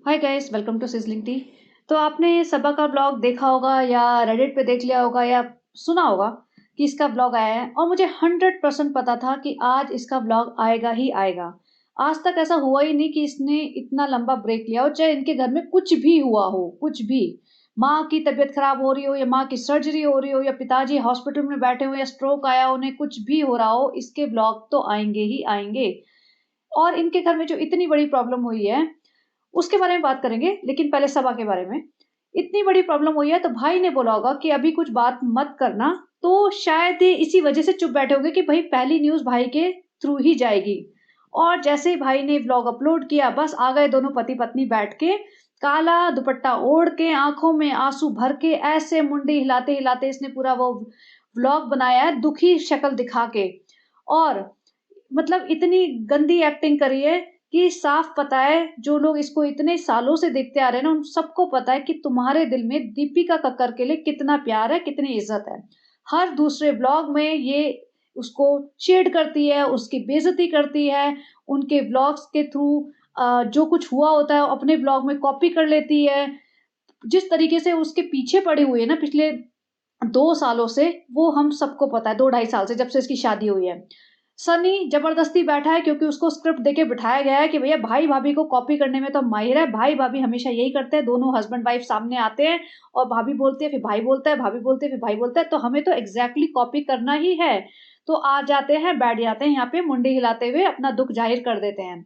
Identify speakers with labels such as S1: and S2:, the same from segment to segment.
S1: Hi guys, welcome to sizzling tea. तो आपने सबा का ब्लॉग देखा होगा या रेडिट पे देख लिया होगा या सुना होगा कि इसका ब्लॉग आया है और मुझे 100% पता था कि आज इसका ब्लॉग आएगा ही आएगा। आज तक ऐसा हुआ ही नहीं कि इसने इतना लंबा ब्रेक लिया हो, चाहे इनके घर में कुछ भी हुआ हो, कुछ भी। माँ की तबीयत खराब हो रही हो या माँ की सर्जरी हो रही हो या पिताजी हॉस्पिटल में बैठे हो या स्ट्रोक आया हो, उन्हें कुछ भी हो रहा हो, इसके ब्लॉग तो आएँगे ही आएँगे। और इनके घर में जो इतनी बड़ी प्रॉब्लम हुई है उसके बारे में बात करेंगे, लेकिन पहले सबा के बारे में। इतनी बड़ी प्रॉब्लम हुई है तो भाई ने बोला होगा कि अभी कुछ बात मत करना, तो शायद ये इसी वजह से चुप बैठे होंगे कि भई पहली न्यूज़ भाई के थ्रू ही जाएगी। और जैसे ही भाई ने व्लॉग अपलोड किया, बस आ गए दोनों पति-पत्नी बैठ के, काला दुपट्टा ओढ़ के, आँखों में आँसू भर के, ऐसे मुंडी हिलाते-हिलाते इसने पूरा वो व्लॉग बनाया है, दुखी शक्ल दिखा के। और मतलब इतनी गंदी एक्टिंग करी है कि साफ पता है, जो लोग इसको इतने सालों से देखते आ रहे हैं ना, उन सबको पता है कि तुम्हारे दिल में दीपिका कक्कर के लिए कितना प्यार है, कितनी इज़्ज़त है। हर दूसरे व्लॉग में ये उसको शेड करती है, उसकी बेइज़्ज़ती करती है, उनके व्लॉग्स के थ्रू जो कुछ हुआ होता है, अपने व्लॉग में कॉपी कर लेती है। जिस तरीके से उसके पीछे पड़ी हुई है ना पिछले 2 सालों से, वो हम सबको पता है, 2 ढाई साल से जब से इसकी शादी हुई है। सनी ज़बरदस्ती बैठा है क्योंकि उसको स्क्रिप्ट देके बिठाया गया है कि भैया भाई-भाभी को कॉपी करने में तो माहिर है, भाई-भाभी हमेशा यही करते हैं, दोनों हस्बैंड-वाइफ सामने आते हैं और भाभी बोलती है, फिर भाई बोलता है, भाभी बोलती है, फिर भाई बोलता है, तो हमें तो एग्ज़ैक्टली कॉपी करना ही है। तो आ जाते हैं, बैठ जाते हैं यहाँ पे मुंडी हिलाते हुए अपना दुःख ज़ाहिर कर देते हैं।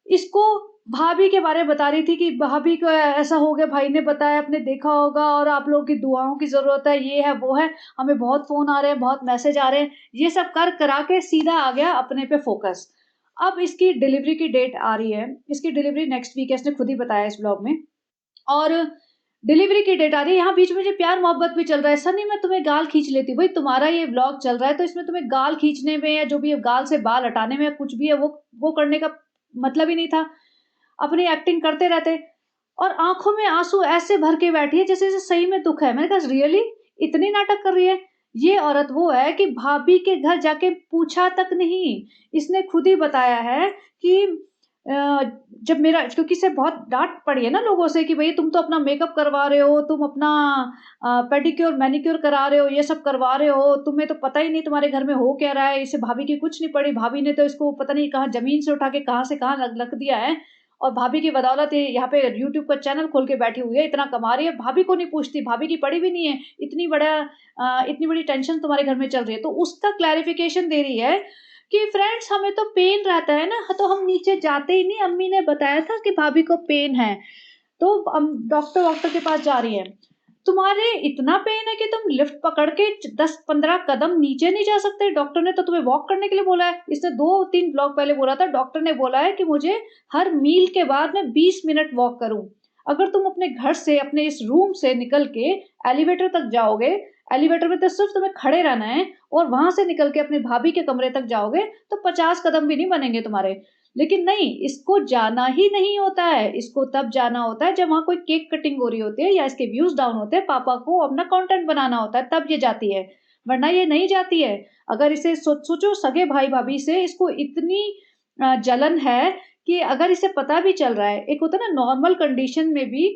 S1: इसको भाभी के बारे में बता रही थी कि भाभी को ऐसा हो गया, भाई ने बताया, आपने देखा होगा और आप लोगों की दुआओं की ज़रूरत है, ये है, वो है, हमें बहुत फ़ोन आ रहे हैं, बहुत मैसेज आ रहे हैं। ये सब कर-करा के सीधा आ गया अपने पे फ़ोकस। अब इसकी डिलीवरी की डेट आ रही है, इसकी डिलीवरी नेक्स्ट वीक है, इसने खुद ही बताया इस ब्लॉग में। और डिलीवरी की डेट आ रही है, यहाँ बीच में मुझे प्यार-मोहब्बत भी चल रहा है। सनी मैं तुम्हें गाल खींच लेती हूँ, भई तुम्हारा ये व्लॉग चल रहा है तो इसमें तुम्हें गाल खींचने में या जो भी है गाल से बाल हटाने में या कुछ भी है वो करने का मतलब ही नहीं था। अपनी एक्टिंग करते रहते और आँखों में आँसू ऐसे भर के बैठी है जैसे जैसे सही में दुःख है। मैंने कहा रियली? इतनी नाटक कर रही है? ये औरत वो है कि भाभी के घर जाके पूछा तक नहीं। इसने खुद ही बताया है कि जब मेरा क्योंकि इसे बहुत डाँट पड़ी है ना लोगों से कि भई तुम तो अपना मेकअप करवा रहे हो, तुम अपना पेडिक्योर, मैनीक्योर करा रहे हो, ये सब करवा रहे हो, तुम्हें तो पता ही नहीं तुम्हारे घर में हो क्या रहा है। इसे भाभी की कुछ नहीं पड़ी, भाभी ने तो इसको पता नहीं कहाँ ज़मीन से उठा के कहाँ से कहाँ रख दिया है और भाभी की बदौलत ये यहाँ पे यूट्यूब का चैनल खोल के बैठी हुई है, इतना कमा रही है, भाभी को नहीं पूछती, भाभी की पड़ी भी नहीं है, इतनी बड़ी टेंशन तुम्हारे घर में चल रही है। तो उसका क्लैरिफ़िकेशन दे रही है कि फ्रेंड्स हमें तो पेन रहता है ना, तो हम नीचे जाते ही नहीं, अम्मी ने बताया था कि भाभी को पेन है, तो डॉक्टर के पास जा रही हैं। तुम्हारे इतना पेन है कि तुम लिफ्ट पकड़ के 10-15 कदम नीचे नहीं जा सकते? डॉक्टर ने तो तुम्हें वॉक करने के लिए बोला है। इसने 2-3 ब्लॉक पहले बोला था, डॉक्टर ने बोला है कि मुझे हर मील के बाद मैं 20 मिनट वॉक करूँ। अगर तुम अपने घर से, अपने इस रूम से निकल के एलिवेटर तक जाओगे, एलिवेटर में तो सिर्फ़ तुम्हें खड़े रहना है और वहाँ से निकल के अपनी भाभी के कमरे तक जाओगे, तो 50 कदम भी नहीं बनेंगे तुम्हारे। लेकिन नहीं, इसको जाना ही नहीं होता है। इसको तब जाना होता है जब वहाँ कोई केक कटिंग हो रही होती है या इसके व्यूज़ डाउन होते हैं, पापा को अपना कंटेंट बनाना होता है, तब ये जाती है, वरना ये नहीं जाती है। अगर इसे सोचो सगे भाई-भाभी से इसको इतनी जलन है कि अगर इसे पता भी चल रहा है, एक होता है ना नॉर्मल कंडीशन में भी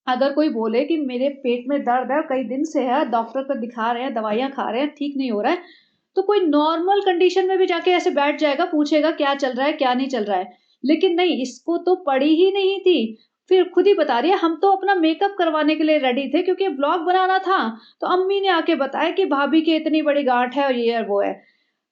S1: अगर कोई बोले कि मेरे पेट में दर्द है, कई दिन से है, डॉक्टर को दिखा रहे हैं, दवाइयाँ खा रहे हैं, ठीक नहीं हो रहा है, तो कोई नॉर्मल कंडीशन में भी जाके ऐसे बैठ जाएगा, पूछेगा क्या चल रहा है, क्या नहीं चल रहा है। लेकिन नहीं, इसको तो पड़ी ही नहीं थी। फिर खुद ही बता रही है, हम तो अपना मेकअप करवाने के लिए रेडी थे क्योंकि व्लॉग बनाना था, तो अम्मी ने आके बताया कि भाभी की इतनी बड़ी गाँठ है और ये है, वो है।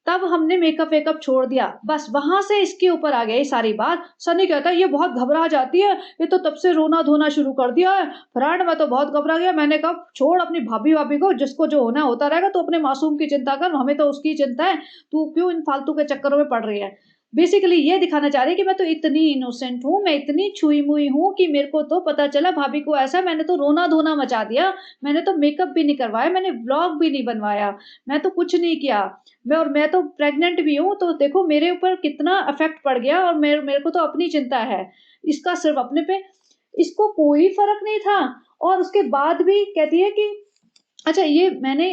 S1: तब हमने मेकअप-वेकअप छोड़ दिया। बस वहाँ से इसके ऊपर आ गई सारी बात। सनी कहता है, "ये बहुत घबरा जाती है, ये तो तब से रोना-धोना शुरू कर दिया है। फ्रेंड मैं तो बहुत घबरा गया।" मैंने कहा, "छोड़ अपनी भाभी-वाभी को, जिसको जो होना है होता रहेगा। तू अपने मासूम की चिंता कर, हमें तो उसकी चिंता है। तू क्यों इन फालतू के चक्करों में पड़ रही है?" बेसिकली ये दिखाना चाह रही है कि मैं तो इतनी इनोसेंट हूँ, मैं इतनी छुई-मुई हूँ कि मेरे को तो पता चला भाभी को ऐसा है, मैंने तो रोना-धोना मचा दिया। मैंने तो मेकअप भी नहीं करवाया, मैंने व्लॉग भी नहीं बनवाया, मैं तो कुछ नहीं किया। मैं तो प्रेग्नेंट भी हूँ, तो देखो मेरे ऊपर कितना इफ़ेक्ट पड़ गया और मेरे मेरे को तो अपनी चिंता है। इसका सिर्फ़ अपने पे इसको कोई फ़र्क नहीं था और उसके बाद भी कहती है कि अच्छा ये मैंने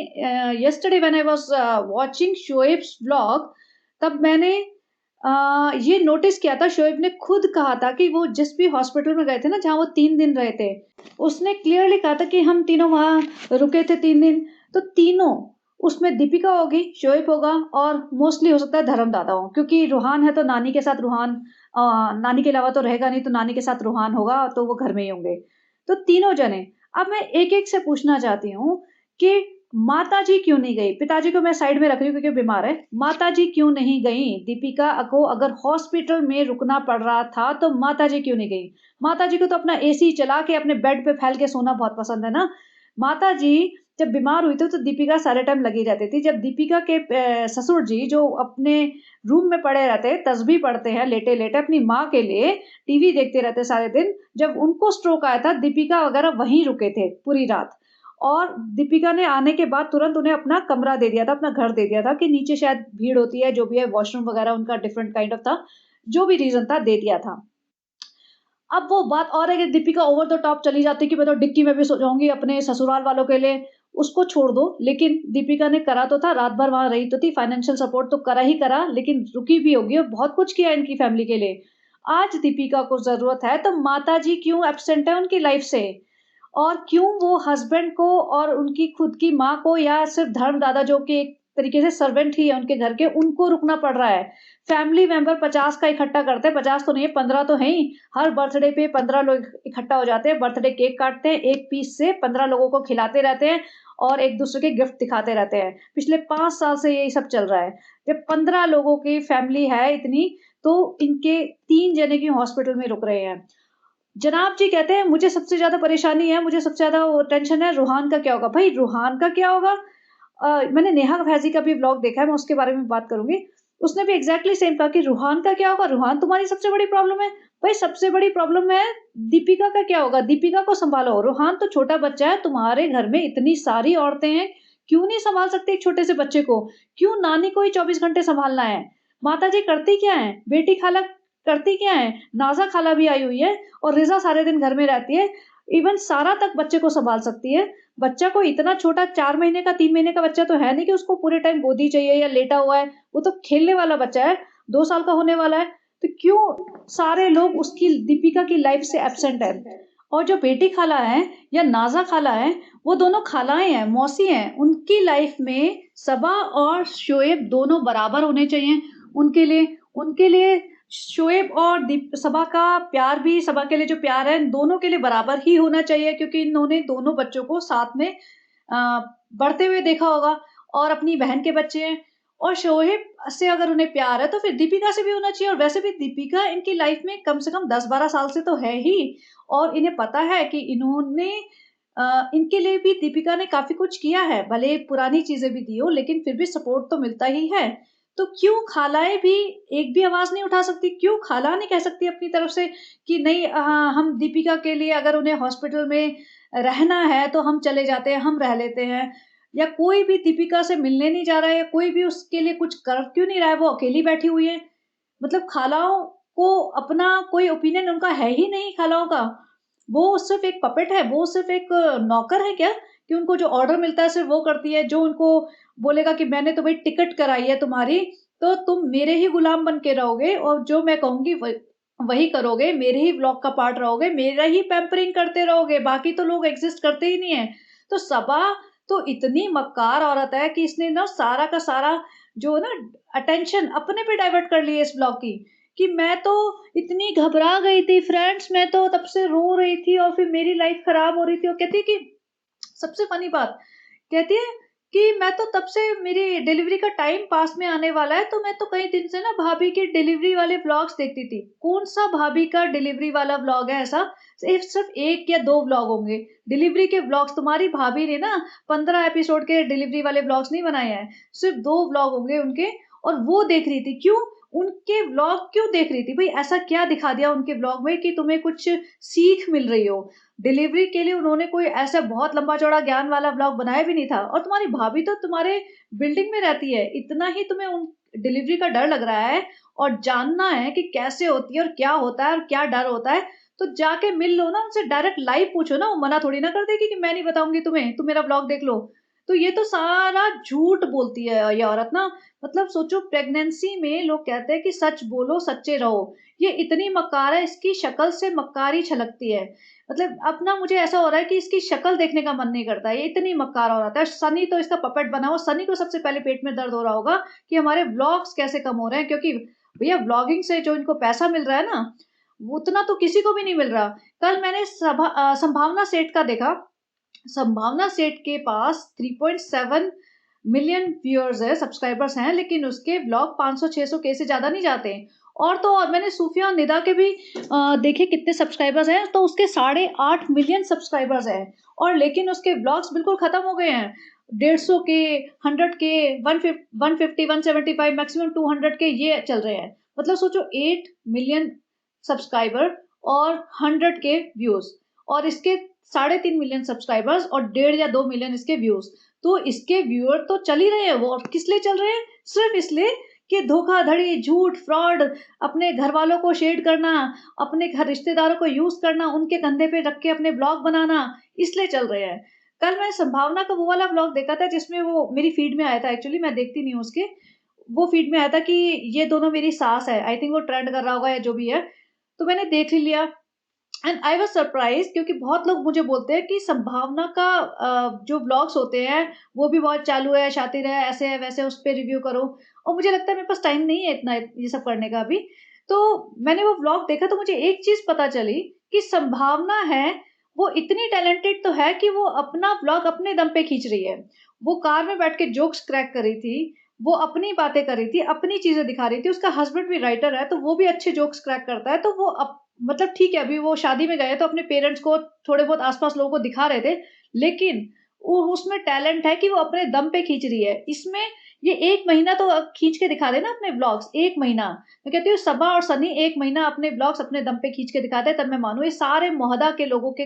S1: yesterday when I was watching Shoaib's vlog तब मैंने ये नोटिस किया था, शोएब ने खुद कहा था कि वो जिस भी हॉस्पिटल में गए थे ना, जहाँ वो 3 दिन रहे थे, उसने क्लियरली कहा था कि हम तीनों वहाँ रुके थे 3 दिन, तो तीनों उसमें दीपिका होगी, शोएब होगा और मोस्टली हो सकता है धर्म दादा हो, क्योंकि रूहान है तो नानी के साथ रूहान नानी के अलावा तो रहेगा नहीं, तो नानी के साथ रूहान होगा, तो वो घर में ही होंगे। तो तीनों जने। अब मैं एक-एक से पूछना चाहती हूँ कि माताजी क्यों नहीं गई? पिताजी को मैं साइड में रख रही हूँ क्योंकि बीमार है। माताजी क्यों नहीं गईं? दीपिका को अगर हॉस्पिटल में रुकना पड़ रहा था, तो माताजी क्यों नहीं गईं? माताजी को तो अपना एसी चला के अपने बेड पे फैल के सोना बहुत पसंद है ना। माताजी जब बीमार हुई थी, तो दीपिका सारे टाइम लगी रहती थी। जब दीपिका के ससुर जी जो अपने रूम में पड़े रहते, तस्बीह पढ़ते हैं लेटे-लेटे अपनी माँ के लिए, टीवी देखते रहते सारे दिन। जब उनको स्ट्रोक आया था, दीपिका वगैरह वहीं रुके थे पूरी रात। और दीपिका ने आने के बाद तुरंत उन्हें अपना कमरा दे दिया था, अपना घर दे दिया था कि नीचे शायद भीड़ होती है, जो भी है वॉशरूम वगैरह उनका डिफरेंट काइंड ऑफ था, जो भी रीज़न था दे दिया था। अब वो बात और है कि दीपिका ओवर द टॉप चली जाती कि मैं तो डिक्की में भी सो जाऊँगी अपने ससुराल वालों के लिए, उसको छोड़ दो। लेकिन दीपिका ने करा तो था, रात भर वहाँ रही तो थी, फाइनेंशियल सपोर्ट तो करा ही करा, लेकिन रुकी भी होगी और बहुत कुछ किया इनकी फैमिली के लिए। आज दीपिका को ज़रूरत है, तो माताजी क्यों एब्सेंट है उनकी लाइफ़ से? और क्यों वो हस्बैंड को और उनकी खुद की माँ को या सिर्फ़ धर्मदादा जो कि एक तरीके से सर्वेंट ही है उनके घर के, उनको रुकना पड़ रहा है। फैमिली मेंबर 50 का इकट्ठा करते हैं, 50 तो नहीं है, 15 तो हैं ही। हर बर्थडे पे 15 लोग इकट्ठा हो जाते हैं, बर्थडे केक काटते हैं, एक पीस से 15 लोगों को खिलाते रहते हैं और एक-दूसरे के गिफ्ट दिखाते रहते हैं। पिछले 5 साल से यही सब चल रहा है। जब 15 लोगों की फैमिली है इतनी, तो इनके 3 जने क्यों हॉस्पिटल में रुक रहे हैं? जनाब जी कहते हैं मुझे सबसे ज़्यादा परेशानी है, मुझे सबसे ज़्यादा वो टेंशन है, रूहान का क्या होगा? भई रूहान का क्या होगा? मैंने नेहा फैज़ी का भी व्लॉग देखा है, मैं उसके बारे में बात करूँगी। उसने भी एग्ज़ैक्टली सेम कहा कि रूहान का क्या होगा? रूहान तुम्हारी सबसे बड़ी प्रॉब्लम है। भई सबसे बड़ी प्रॉब्लम है, दीपिका का क्या होगा? दीपिका को सँभालो, रूहान तो छोटा बच्चा है, तुम्हारे घर में इतनी सारी औरतें हैं, क्यों नहीं सँभाल सकती एक छोटे से बच्चे को? क्यों नानी को ही 24 घंटे सँभालना है? माताजी करती क्या हैं? बेटी खाला करती क्या हैं? नाज़ा खाला भी आई हुई है और रिज़ा सारे दिन घर में रहती है। इवन सारा तक बच्चे को सँभाल सकती है। बच्चा कोई इतना छोटा 4 महीने का, 3 महीने का बच्चा तो है नहीं कि उसको पूरे टाइम गोदी चाहिए या लेटा हुआ है। वो तो खेलने वाला बच्चा है, 2 साल का होने वाला है। तो क्यों सारे लोग उसकी दीपिका की लाइफ़ से एब्सेंट हैं? और जो बेटी खाला है या नाज़ा खाला है, वो दोनों खालाएँ हैं, मौसी हैं। उनकी लाइफ़ में सबा और शोएब दोनों बराबर होने चाहिए। उनके लिए शोएब और सबा का प्यार भी, सबा के लिए जो प्यार है, इन दोनों के लिए बराबर ही होना चाहिए क्योंकि इन्होंने दोनों बच्चों को साथ में बढ़ते हुए देखा होगा और अपनी बहन के बच्चे हैं और शोएब से अगर उन्हें प्यार है, तो फिर दीपिका से भी होना चाहिए और वैसे भी दीपिका इनकी लाइफ में कम से कम 10-12 साल से तो है ही और इन्हें पता है कि इन्होंने इनके लिए भी दीपिका ने काफ़ी कुछ किया है, भले पुरानी चीज़ें भी दी हो, लेकिन फिर भी सपोर्ट तो मिलता ही है। तो क्यों खालाएँ भी एक भी आवाज़ नहीं उठा सकती? क्यों खाला नहीं कह सकती अपनी तरफ से कि नहीं हम दीपिका के लिए अगर उन्हें हॉस्पिटल में रहना है, तो हम चले जाते हैं, हम रह लेते हैं। या कोई भी दीपिका से मिलने नहीं जा रहा है या कोई भी उसके लिए कुछ कर क्यों नहीं रहा है, वो अकेली बैठी हुई है। मतलब खालाओं को अपना कोई ओपिनियन उनका है ही नहीं खालाओं का। वो सिर्फ़ एक पपेट है, वो सिर्फ़ एक नौकर है क्या? कि उनको जो ऑर्डर मिलता है सिर्फ़ वो करती है, जो उनको बोलेगा कि मैंने तो भई टिकट कराई है तुम्हारी, तो तुम मेरे ही गुलाम बन के रहोगे और जो मैं कहूँगी वही करोगे, मेरे ही व्लॉग का पार्ट रहोगे, मेरा ही पैम्परिंग करते रहोगे, बाकी तो लोग एक्ज़िस्ट करते ही नहीं हैं। तो सबा तो इतनी मक्कार औरत है कि इसने ना सारा का सारा जो ना अटेंशन अपने पे डाइवर्ट कर ली है इस व्लॉग की, कि मैं तो इतनी घबरा गई थी फ्रेंड्स, मैं तो तब से रो रही थी और फिर मेरी लाइफ़ ख़राब हो रही थी और कहती है कि सबसे फ़नी बात, कहती है कि मैं तो तब से मेरी डिलीवरी का टाइम पास में आने वाला है, तो मैं तो कई दिन से ना भाभी के डिलीवरी वाले व्लॉग्स देखती थी। कौन-सा भाभी का डिलीवरी वाला व्लॉग है ऐसा? सिर्फ़ 1 या 2 व्लॉग होंगे। डिलीवरी के व्लॉग्स तुम्हारी भाभी ने ना 15 एपिसोड के डिलीवरी वाले व्लॉग्स नहीं बनाए हैं। सिर्फ़ 2 व्लॉग होंगे उनके और वो देख रही थी। क्यों? उनके व्लॉग क्यों देख रही थी? भई ऐसा क्या दिखा दिया उनके व्लॉग में कि तुम्हें कुछ सीख मिल रही हो? डिलीवरी के लिए उन्होंने कोई ऐसा बहुत लंबा-चौड़ा ज्ञान वाला व्लॉग बनाया भी नहीं था और तुम्हारी भाभी तो तुम्हारे बिल्डिंग में रहती है। इतना ही तुम्हें उन डिलीवरी का डर लग रहा है और जानना है कि कैसे होती है और क्या होता है और क्या डर होता है, तो जाके मिल लो ना उनसे, डायरेक्ट लाइव पूछो ना, वो मना थोड़ी ना कर देगी कि मैं नहीं बताऊँगी तुम्हें, तुम मेरा व्लॉग देख लो। तो ये तो सारा झूठ बोलती है ये औरत ना। मतलब सोचो, प्रेगनेंसी में लोग कहते हैं कि सच बोलो सच्चे रहो। ये इतनी मक्कार है, इसकी शक्ल से मक्कारी छलकती है। मतलब अब ना मुझे ऐसा हो रहा है कि इसकी शक्ल देखने का मन नहीं करता है, ये इतनी मक्कार औरत है। सनी तो इसका पपेट बना हुआ। सनी को सबसे पहले पेट में दर्द हो रहा होगा कि हमारे व्लॉग्स कैसे कम हो रहे हैं, क्योंकि भैया व्लॉगिंग से जो इनको पैसा मिल रहा है ना, वो उतना तो किसी को भी नहीं मिल रहा। कल मैंने संभावना सेठ का देखा। संभावना सेठ के पास 3.7 मिलियन व्यूअर्स है, सब्सक्राइबर्स हैं, लेकिन उसके ब्लॉग 500-600 के से ज्यादा नहीं जाते हैं। और तो और मैंने सूफिया और निदा के भी देखे कितने सब्सक्राइबर्स हैं, तो उसके 8.5 मिलियन सब्सक्राइबर्स हैं। और लेकिन उसके ब्लॉग्स बिल्कुल खत्म हो गए हैं। 150 के, 100 के, 150, 175, मैक्सिमम 200 के ये चल रहे हैं। मतलब सोचो, 8 मिलियन सब्सक्राइबर और 100 के व्यूज, और इसके 3.5 मिलियन सब्सक्राइबर्स और 1.5 या 2 मिलियन इसके व्यूज। तो इसके व्यूअर तो चल ही रहे हैं वो। और किस लिए चल रहे हैं? सिर्फ इसलिए कि धोखाधड़ी, झूठ, फ्रॉड, अपने घर वालों को शेड करना, अपने घर रिश्तेदारों को यूज करना, उनके कंधे पे रख के अपने ब्लॉग बनाना, इसलिए चल रहे हैं। कल मैं संभावना का वो वाला ब्लॉग देखा था जिसमें वो मेरी फीड में आया था। एक्चुअली मैं देखती नहीं हूँ उसके, वो फीड में आया था कि ये दोनों मेरी सास है। आई थिंक वो ट्रेंड कर रहा होगा या जो भी है। तो मैंने देख ही लिया एंड आई वाज सरप्राइज, क्योंकि बहुत लोग मुझे बोलते हैं कि संभावना का जो ब्लॉग्स होते हैं वो भी बहुत चालू है, शातिर है, ऐसे है वैसे, उस पर रिव्यू करो। और मुझे लगता है मेरे पास टाइम नहीं है इतना ये सब करने का अभी। तो मैंने वो ब्लॉग देखा तो मुझे एक चीज पता चली कि संभावना है, वो इतनी टैलेंटेड तो है कि वो अपना ब्लॉग अपने दम पे खींच रही है। वो कार में बैठ के जोक्स क्रैक कर रही थी, वो अपनी बातें कर रही थी, अपनी चीजें दिखा रही थी। उसका हस्बैंड भी राइटर है, तो वो भी अच्छे जोक्स क्रैक करता है। तो वो मतलब ठीक है, अभी वो शादी में गए तो अपने पेरेंट्स को, थोड़े बहुत आसपास लोगों को दिखा रहे थे, लेकिन वो उसमें टैलेंट है कि वो अपने दम पे खींच रही है। इसमें ये 1 महीना तो खींच के दिखा देना अपने ब्लॉग्स, 1 महीना। मैं कहती हूँ सबा और सनी 1 महीना अपने ब्लॉग्स अपने दम पे खींच के दिखाते हैं, तब मैं मानू। ये सारे मोहदा के लोगों के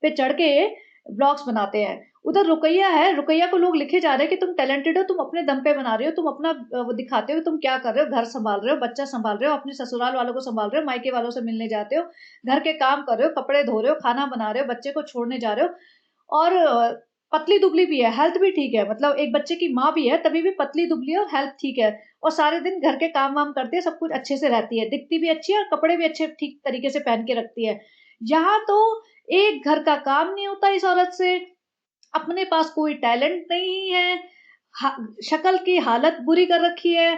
S1: पे चढ़ के ब्लॉग्स बनाते हैं। उधर रुकैया है, रुकैया को लोग लिखे जा रहे हैं कि तुम टैलेंटेड हो, तुम अपने दम पे बना रहे हो, तुम अपना वो दिखाते हो कि तुम क्या कर रहे हो, घर संभाल रहे हो, बच्चा संभाल रहे हो, अपने ससुराल वालों को संभाल रहे हो, मायके वालों से मिलने जाते हो, घर के काम कर रहे हो, कपड़े धो रहे हो, खाना बना रहे हो, बच्चे को छोड़ने जा रहे हो। और पतली दुबली भी है, हेल्थ भी ठीक है, मतलब एक बच्चे की माँ भी है, तभी भी पतली दुबली है और हेल्थ ठीक है। और सारे दिन घर के काम वाम करती है, सब कुछ अच्छे से रहती है, दिखती भी अच्छी है और कपड़े भी अच्छे ठीक तरीके से पहन के रखती है। यहाँ तो एक घर का काम नहीं होता इस औरत से, अपने पास कोई टैलेंट नहीं है, शक्ल की हालत बुरी कर रखी है,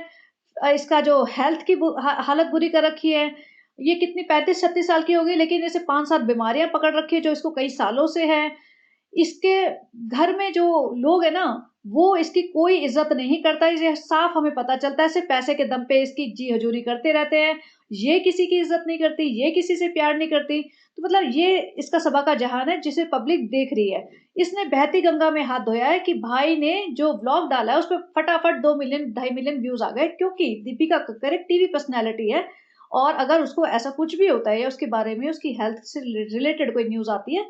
S1: इसका जो हेल्थ की हालत बुरी कर रखी है। ये कितनी 35-36 साल की होगी, लेकिन इसे 5-7 बीमारियां पकड़ रखी है जो इसको कई सालों से है। इसके घर में जो लोग है ना, वो इसकी कोई इज्जत नहीं करता। ये साफ हमें पता चलता है, सिर्फ पैसे के दम पे इसकी जी हजूरी करते रहते हैं। ये किसी की इज्जत नहीं करती, ये किसी से प्यार नहीं करती। तो मतलब ये इसका सबा का जहान है जिसे पब्लिक देख रही है। इसने बहती गंगा में हाथ धोया है कि भाई ने जो व्लॉग डाला है उस पर फटाफट 2 मिलियन 2.5 मिलियन व्यूज आ गए, क्योंकि दीपिका कक्कर एक टीवी पर्सनैलिटी है। और अगर उसको ऐसा कुछ भी होता है या उसके बारे में, उसकी हेल्थ से रिलेटेड कोई न्यूज आती है,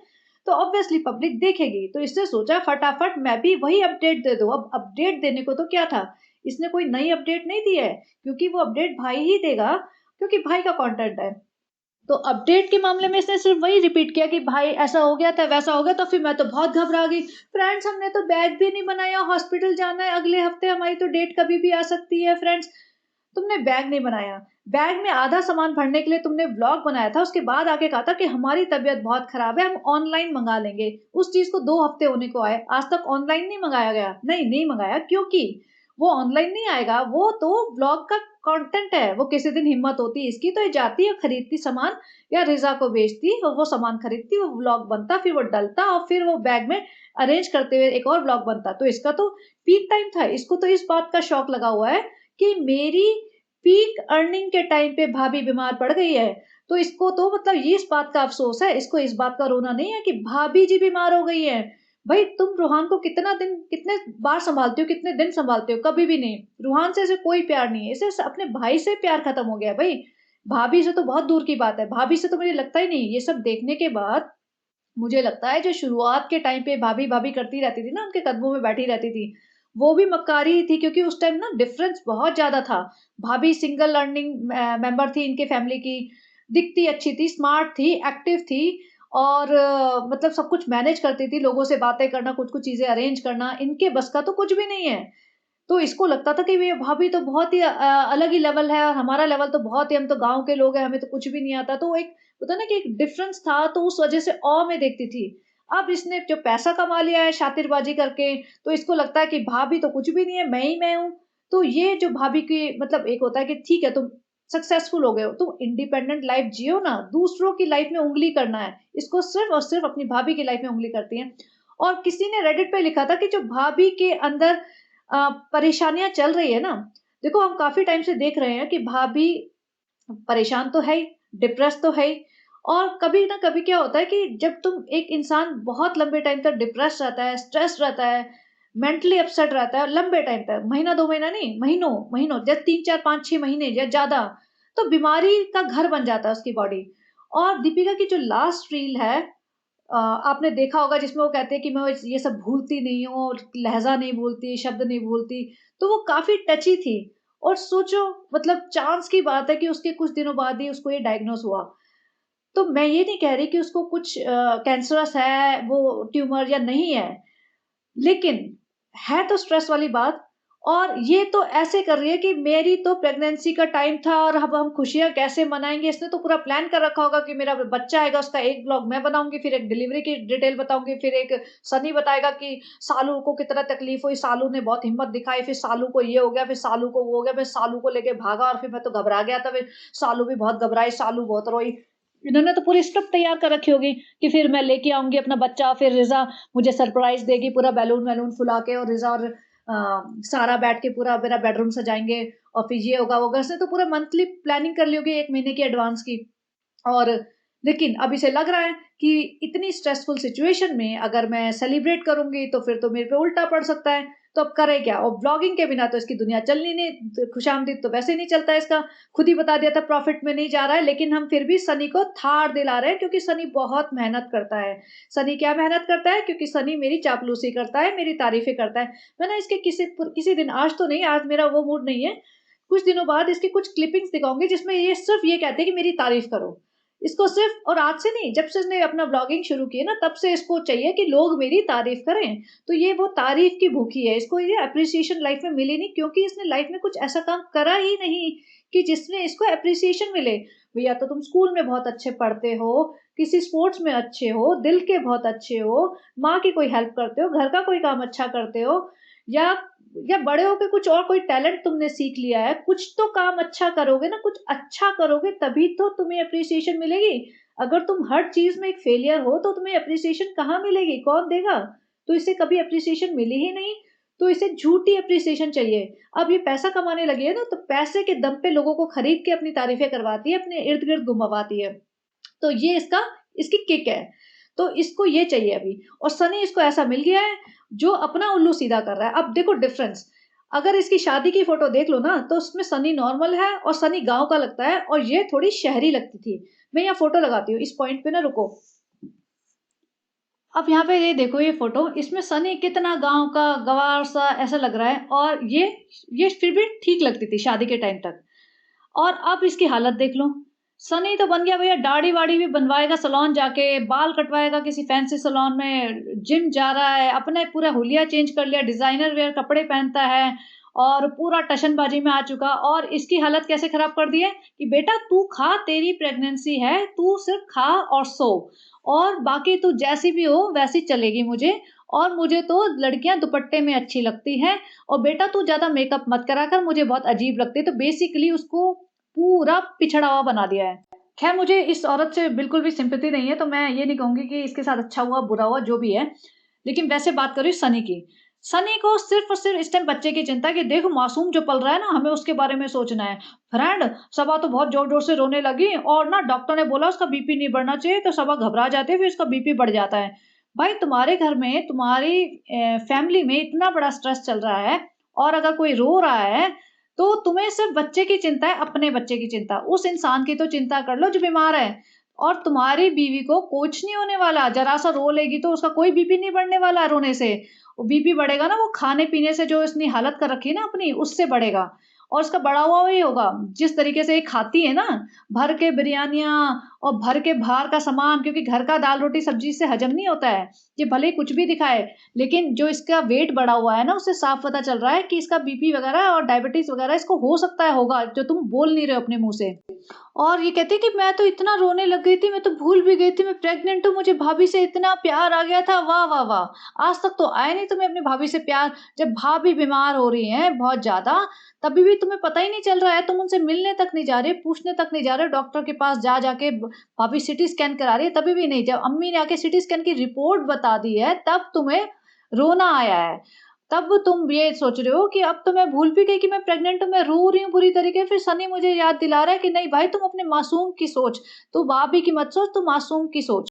S1: तो ऑब्वियसली पब्लिक देखेगी। तो इसने सोचा फटाफट मैं भी वही अपडेट दे दूं। अब अपडेट देने को तो क्या था, इसने कोई नई अपडेट नहीं दी है, क्योंकि वो अपडेट भाई ही देगा, क्योंकि भाई का कंटेंट है। तो अपडेट के मामले में इसने सिर्फ वही रिपीट किया कि भाई ऐसा हो गया था, वैसा हो गया। तो फिर मैं तो बहुत घबरा गई। फ्रेंड्स, हमने तो बैग भी नहीं बनाया, हॉस्पिटल जाना है अगले हफ्ते, हमारी तो डेट कभी भी आ सकती है। फ्रेंड्स, तुमने बैग नहीं बनाया, बैग में आधा सामान भरने के लिए तुमने व्लॉग बनाया था, उसके बाद आके कहा था कि हमारी तबीयत बहुत खराब है, हम ऑनलाइन मंगा लेंगे। उस चीज को 2 हफ्ते होने को आए, आज तक ऑनलाइन नहीं मंगाया गया। नहीं मंगाया, क्योंकि वो ऑनलाइन नहीं आएगा, वो तो व्लॉग का कंटेंट है। वो किसी दिन हिम्मत होती है इसकी तो ये जाती है, खरीदती सामान, या रिजा को बेचती और वो सामान खरीदती, वो व्लॉग बनता, फिर वो डलता और फिर वो बैग में अरेंज करते हुए एक और व्लॉग बनता। तो इसका तो पीक टाइम था। इसको तो इस बात का शौक लगा हुआ है कि मेरी पीक अर्निंग के टाइम पे भाभी बीमार पड़ गई है। तो इसको तो मतलब ये इस बात का अफसोस है, इसको इस बात का रोना नहीं है कि भाभी जी बीमार हो गई है। भाई तुम रूहान को कितने बार संभालते हो, कितने दिन संभालते हो? कभी भी नहीं। रूहान से इसे कोई प्यार नहीं है, इसे अपने भाई से प्यार खत्म हो गया है भाई। भाभी से तो बहुत दूर की बात है, भाभी से तो मुझे लगता ही नहीं। ये सब देखने के बाद मुझे लगता है जो शुरुआत के टाइम पे भाभी भाभी करती रहती थी ना, उनके कदमों में बैठी रहती थी, वो भी मक्कारी ही थी, क्योंकि उस टाइम ना डिफरेंस बहुत ज्यादा था। भाभी सिंगल अर्निंग मेंबर थी इनके फैमिली की, दिखती अच्छी थी, स्मार्ट थी, एक्टिव थी, और मतलब सब कुछ मैनेज करती थी, लोगों से बातें करना, कुछ-कुछ चीज़ें अरेंज करना, इनके बस का तो कुछ भी नहीं है। तो इसको लगता था कि ये भाभी तो बहुत ही अलग ही लेवल है और हमारा लेवल तो बहुत ही, हम तो गाँव के लोग हैं, हमें तो कुछ भी नहीं आता। तो एक होता है ना कि एक डिफरेंस था, तो उस वज़ह से ऑ में देखती थी। अब इसने जो पैसा कमा लिया है शातिरबाज़ी करके, तो इसको लगता है कि भाभी तो कुछ भी नहीं है, मैं ही मैं हूँ। तो ये जो भाभी की मतलब एक होता है कि ठीक है, तुम सक्सेसफुल हो गए हो, तुम इंडिपेंडेंट लाइफ़ जियो ना, दूसरों की लाइफ़ में उँगली करना है। इसको सिर्फ़ और सिर्फ़ अपनी भाभी की लाइफ़ में उँगली करती हैं। और किसी ने रेडिट पे लिखा था कि जो भाभी के अंदर परेशानियाँ चल रही है ना, देखो हम काफ़ी टाइम से देख रहे हैं कि भाभी परेशान तो है ही, डिप्रेस तो है ही, और कभी ना कभी क्या होता है कि जब तुम एक इंसान बहुत लंबे टाइम तक डिप्रेस रहता है, स्ट्रेस रहता है, मेंटली अपसेट रहता है लंबे टाइम तक, महीना 2 महीना नहीं, महीनों महीनों, जब 3 4 5 6 महीने या ज़्यादा, तो बीमारी का घर बन जाता है उसकी बॉडी। और दीपिका की जो लास्ट रील है, आपने देखा होगा जिसमें वो कहते हैं कि मैं ये सब भूलती नहीं हूँ, लहज़ा नहीं भूलती, शब्द नहीं भूलती, तो वो काफ़ी टची थी। और सोचो, मतलब चाँस की बात है कि उसके कुछ दिनों बाद ही उसको ये डायग्नोज़ हुआ। तो मैं ये नहीं कह रही कि उसको कुछ कैंसरस है, वो ट्यूमर या नहीं है। लेकिन है तो स्ट्रेस वाली बात, और ये तो ऐसे कर रही है कि मेरी तो प्रेगनेंसी का टाइम था और अब हम खुशियाँ कैसे मनाएँगे, इसने तो पूरा प्लान कर रखा होगा कि मेरा बच्चा आएगा, उसका एक व्लॉग मैं बनाऊँगी, फिर एक डिलीवरी की डिटेल बताऊँगी, फिर एक सनी बताएगा कि सालू को कितना तकलीफ हुई, सालू ने बहुत हिम्मत दिखाई, फिर सालू को ये हो गया, फिर सालू को वो हो गया, फिर सालू को लेके भागा और फिर मैं तो घबरा गया था, फिर सालू भी बहुत घबराई, सालू बहुत रोई। इन्होंने तो पूरी स्क्रिप्ट तैयार कर रखी होगी कि फिर मैं लेके आऊँगी अपना बच्चा, फिर रिज़ा मुझे सरप्राइज़ देगी पूरा बैलून-वैलून फुला के, और रिज़ा और सारा बैठ के पूरा मेरा बेडरूम सजाएँगे, और फिर ये होगा, वो होगा। इसने तो पूरा मंथली प्लानिंग कर ली होगी 1 महीने की एडवांस की। और लेकिन अब इसे लग रहा है कि इतनी स्ट्रेसफुल सिचुएशन में अगर मैं सेलिब्रेट करूँगी तो फिर तो मेरे पे उल्टा पड़ सकता है। तो अब करे क्या? और व्लॉगिंग के बिना तो इसकी दुनिया चलनी नहीं, खुशामदीद तो वैसे ही नहीं चलता इसका। खुद ही बता दिया था प्रॉफ़िट में नहीं जा रहा है, लेकिन हम फिर भी सनी को थाह दिला रहे हैं क्योंकि सनी बहुत मेहनत करता है। सनी क्या मेहनत करता है? क्योंकि सनी मेरी चापलूसी करता है, मेरी तारीफ़ें करता है। मैं ना इसके किसी दिन, आज तो नहीं, आज मेरा वो मूड नहीं है। कुछ दिनों बाद इसकी कुछ क्लिपिंग्स दिखाऊँगी जिसमें ये सिर्फ़ ये कहते हैं कि मेरी तारीफ़ करो। इसको सिर्फ़, और आज से नहीं, जब से इसने अपना व्लॉगिंग शुरू की है ना, तब से इसको चाहिए कि लोग मेरी तारीफ़ करें। तो ये वो तारीफ़ की भूखी है, इसको ये एप्रिसिएशन लाइफ़ में मिली नहीं क्योंकि इसने लाइफ़ में कुछ ऐसा काम करा ही नहीं कि जिसमें इसको एप्रिसिएशन मिले। भैया तो तुम स्कूल में बहुत अच्छे पढ़ते हो, किसी स्पोर्ट्स में अच्छे हो, दिल के बहुत अच्छे हो, माँ की कोई हेल्प करते हो, घर का कोई काम अच्छा करते हो, या बड़े होके कुछ और कोई टैलेंट तुमने सीख लिया है, कुछ तो काम अच्छा करोगे ना, कुछ अच्छा करोगे तभी तो तुम्हें एप्रिसिएशन मिलेगी। अगर तुम हर चीज़ में एक फेलियर हो तो तुम्हें एप्रिसिएशन कहाँ मिलेगी? कौन देगा? तो इसे कभी एप्रिसिएशन मिली ही नहीं, तो इसे झूठी एप्रिसिएशन चाहिए। अब ये पैसा कमाने लगी है ना, तो पैसे के दम पे लोगों को खरीद के अपनी तारीफ़ें करवाती है, अपने इर्द-गिर्द घुमवाती है। तो ये इसकी किक है। तो इसको ये चाहिए अभी, और सनी इसको ऐसा मिल गया है जो अपना उल्लू सीधा कर रहा है। अब देखो डिफरेंस, अगर इसकी शादी की फ़ोटो देख लो ना, तो उसमें सनी नॉर्मल है और सनी गाँव का लगता है और ये थोड़ी शहरी लगती थी। मैं यहाँ फ़ोटो लगाती हूँ, इस पॉइंट पे ना रुको। अब यहाँ पे ये देखो ये फ़ोटो, इसमें सनी कितना गाँव का गँवार-सा ऐसा लग रहा है, और ये फिर भी ठीक लगती थी शादी के टाइम तक। और अब इसकी हालत देख लो। सनी तो बन गया भैया, दाढ़ी-वाड़ी भी बनवाएगा सैलून जाके, बाल कटवाएगा किसी फैंसी सैलून में, जिम जा रहा है, अपना पूरा हुलिया चेंज कर लिया, डिज़ाइनर वियर कपड़े पहनता है और पूरा टशनबाजी में आ चुका। और इसकी हालत कैसे खराब कर दी है कि बेटा तू खा, तेरी प्रेगनेंसी है, तू सिर्फ़ खा और सो, और बाकी तू जैसी भी हो वैसी चलेगी मुझे, और मुझे तो लड़कियाँ दुपट्टे में अच्छी लगती हैं, और बेटा तू ज़्यादा मेकअप मत करा कर, मुझे बहुत अजीब लगती है। तो बेसिकली उसको पूरा पिछड़ा हुआ बना दिया है। ख़ैर मुझे इस औरत से बिल्कुल भी सिम्पैथी नहीं है, तो मैं ये नहीं कहूँगी कि इसके साथ अच्छा हुआ, बुरा हुआ, जो भी है। लेकिन वैसे बात कर रही हूँ सनी की। सनी को सिर्फ़ और सिर्फ़ इस टाइम बच्चे की चिंता है कि देखो मासूम जो पल रहा है ना, हमें उसके बारे में सोचना है। फ्रेंड, सबा तो बहुत ज़ोर-ज़ोर से रोने लगी और ना डॉक्टर ने बोला उसका बीपी नहीं बढ़ना चाहिए, तो सबा घबरा जाती है, फिर उसका बीपी बढ़ जाता है। भाई तुम्हारे घर में, तुम्हारी फैमिली में इतना बड़ा स्ट्रेस चल रहा है, और अगर कोई रो रहा है, तो तुम्हें सिर्फ़ बच्चे की चिंता है, अपने बच्चे की चिंता। उस इंसान की तो चिंता कर लो जो बीमार है। और तुम्हारी बीवी को कुछ नहीं होने वाला, ज़रा-सा रो लेगी तो उसका कोई बीपी नहीं बढ़ने वाला रोने से। वो बीपी बढ़ेगा ना, वो खाने-पीने से जो इसने हालत कर रखी है ना अपनी, उससे बढ़ेगा। और उसका बढ़ा हुआ ही होगा। जिस तरीके से ये खाती है ना, भर के बिरयानियाँ और भर के बाहर का सामान, क्योंकि घर का दाल-रोटी सब्ज़ी से हज़म नहीं होता है। ये भले ही कुछ भी दिखाए, लेकिन जो इसका वेट बढ़ा हुआ है ना, उससे साफ पता चल रहा है कि इसका बीपी वगैरह और डायबिटीज़ वगैरह इसको हो सकता है होगा, जो तुम बोल नहीं रहे हो अपने मुँह से। और ये कहती है कि मैं तो इतना रोने लग गई थी, मैं तो भूल भी गई थी मैं प्रेग्नेंट हूँ, मुझे भाभी से इतना प्यार आ गया था, वाह, वाह, वाह! आज तक तो आया नहीं तुम्हें अपनी भाभी से प्यार। जब भाभी बीमार हो रही हैं बहुत ज़्यादा, तभी भी तुम्हें पता ही नहीं चल रहा है, तुम उनसे मिलने तक नहीं जा रहे, पूछने तक नहीं जा रहे, डॉक्टर के पास जा के भाभी सीटी स्कैन करा रही है, तभी भी नहीं। जब अम्मी ने आके सीटी स्कैन की रिपोर्ट बता दी है, तब तुम्हें रोना आया है। तब तुम ये सोच रहे हो कि अब तो मैं भूल भी गई कि मैं प्रेग्नेंट हूँ, मैं रो रही हूँ बुरी तरीके। फिर सनी मुझे याद दिला रहा है कि नहीं भाई, तुम अपने मासूम की सोच, तू भाभी की मत सोच, तू मासूम की सोच।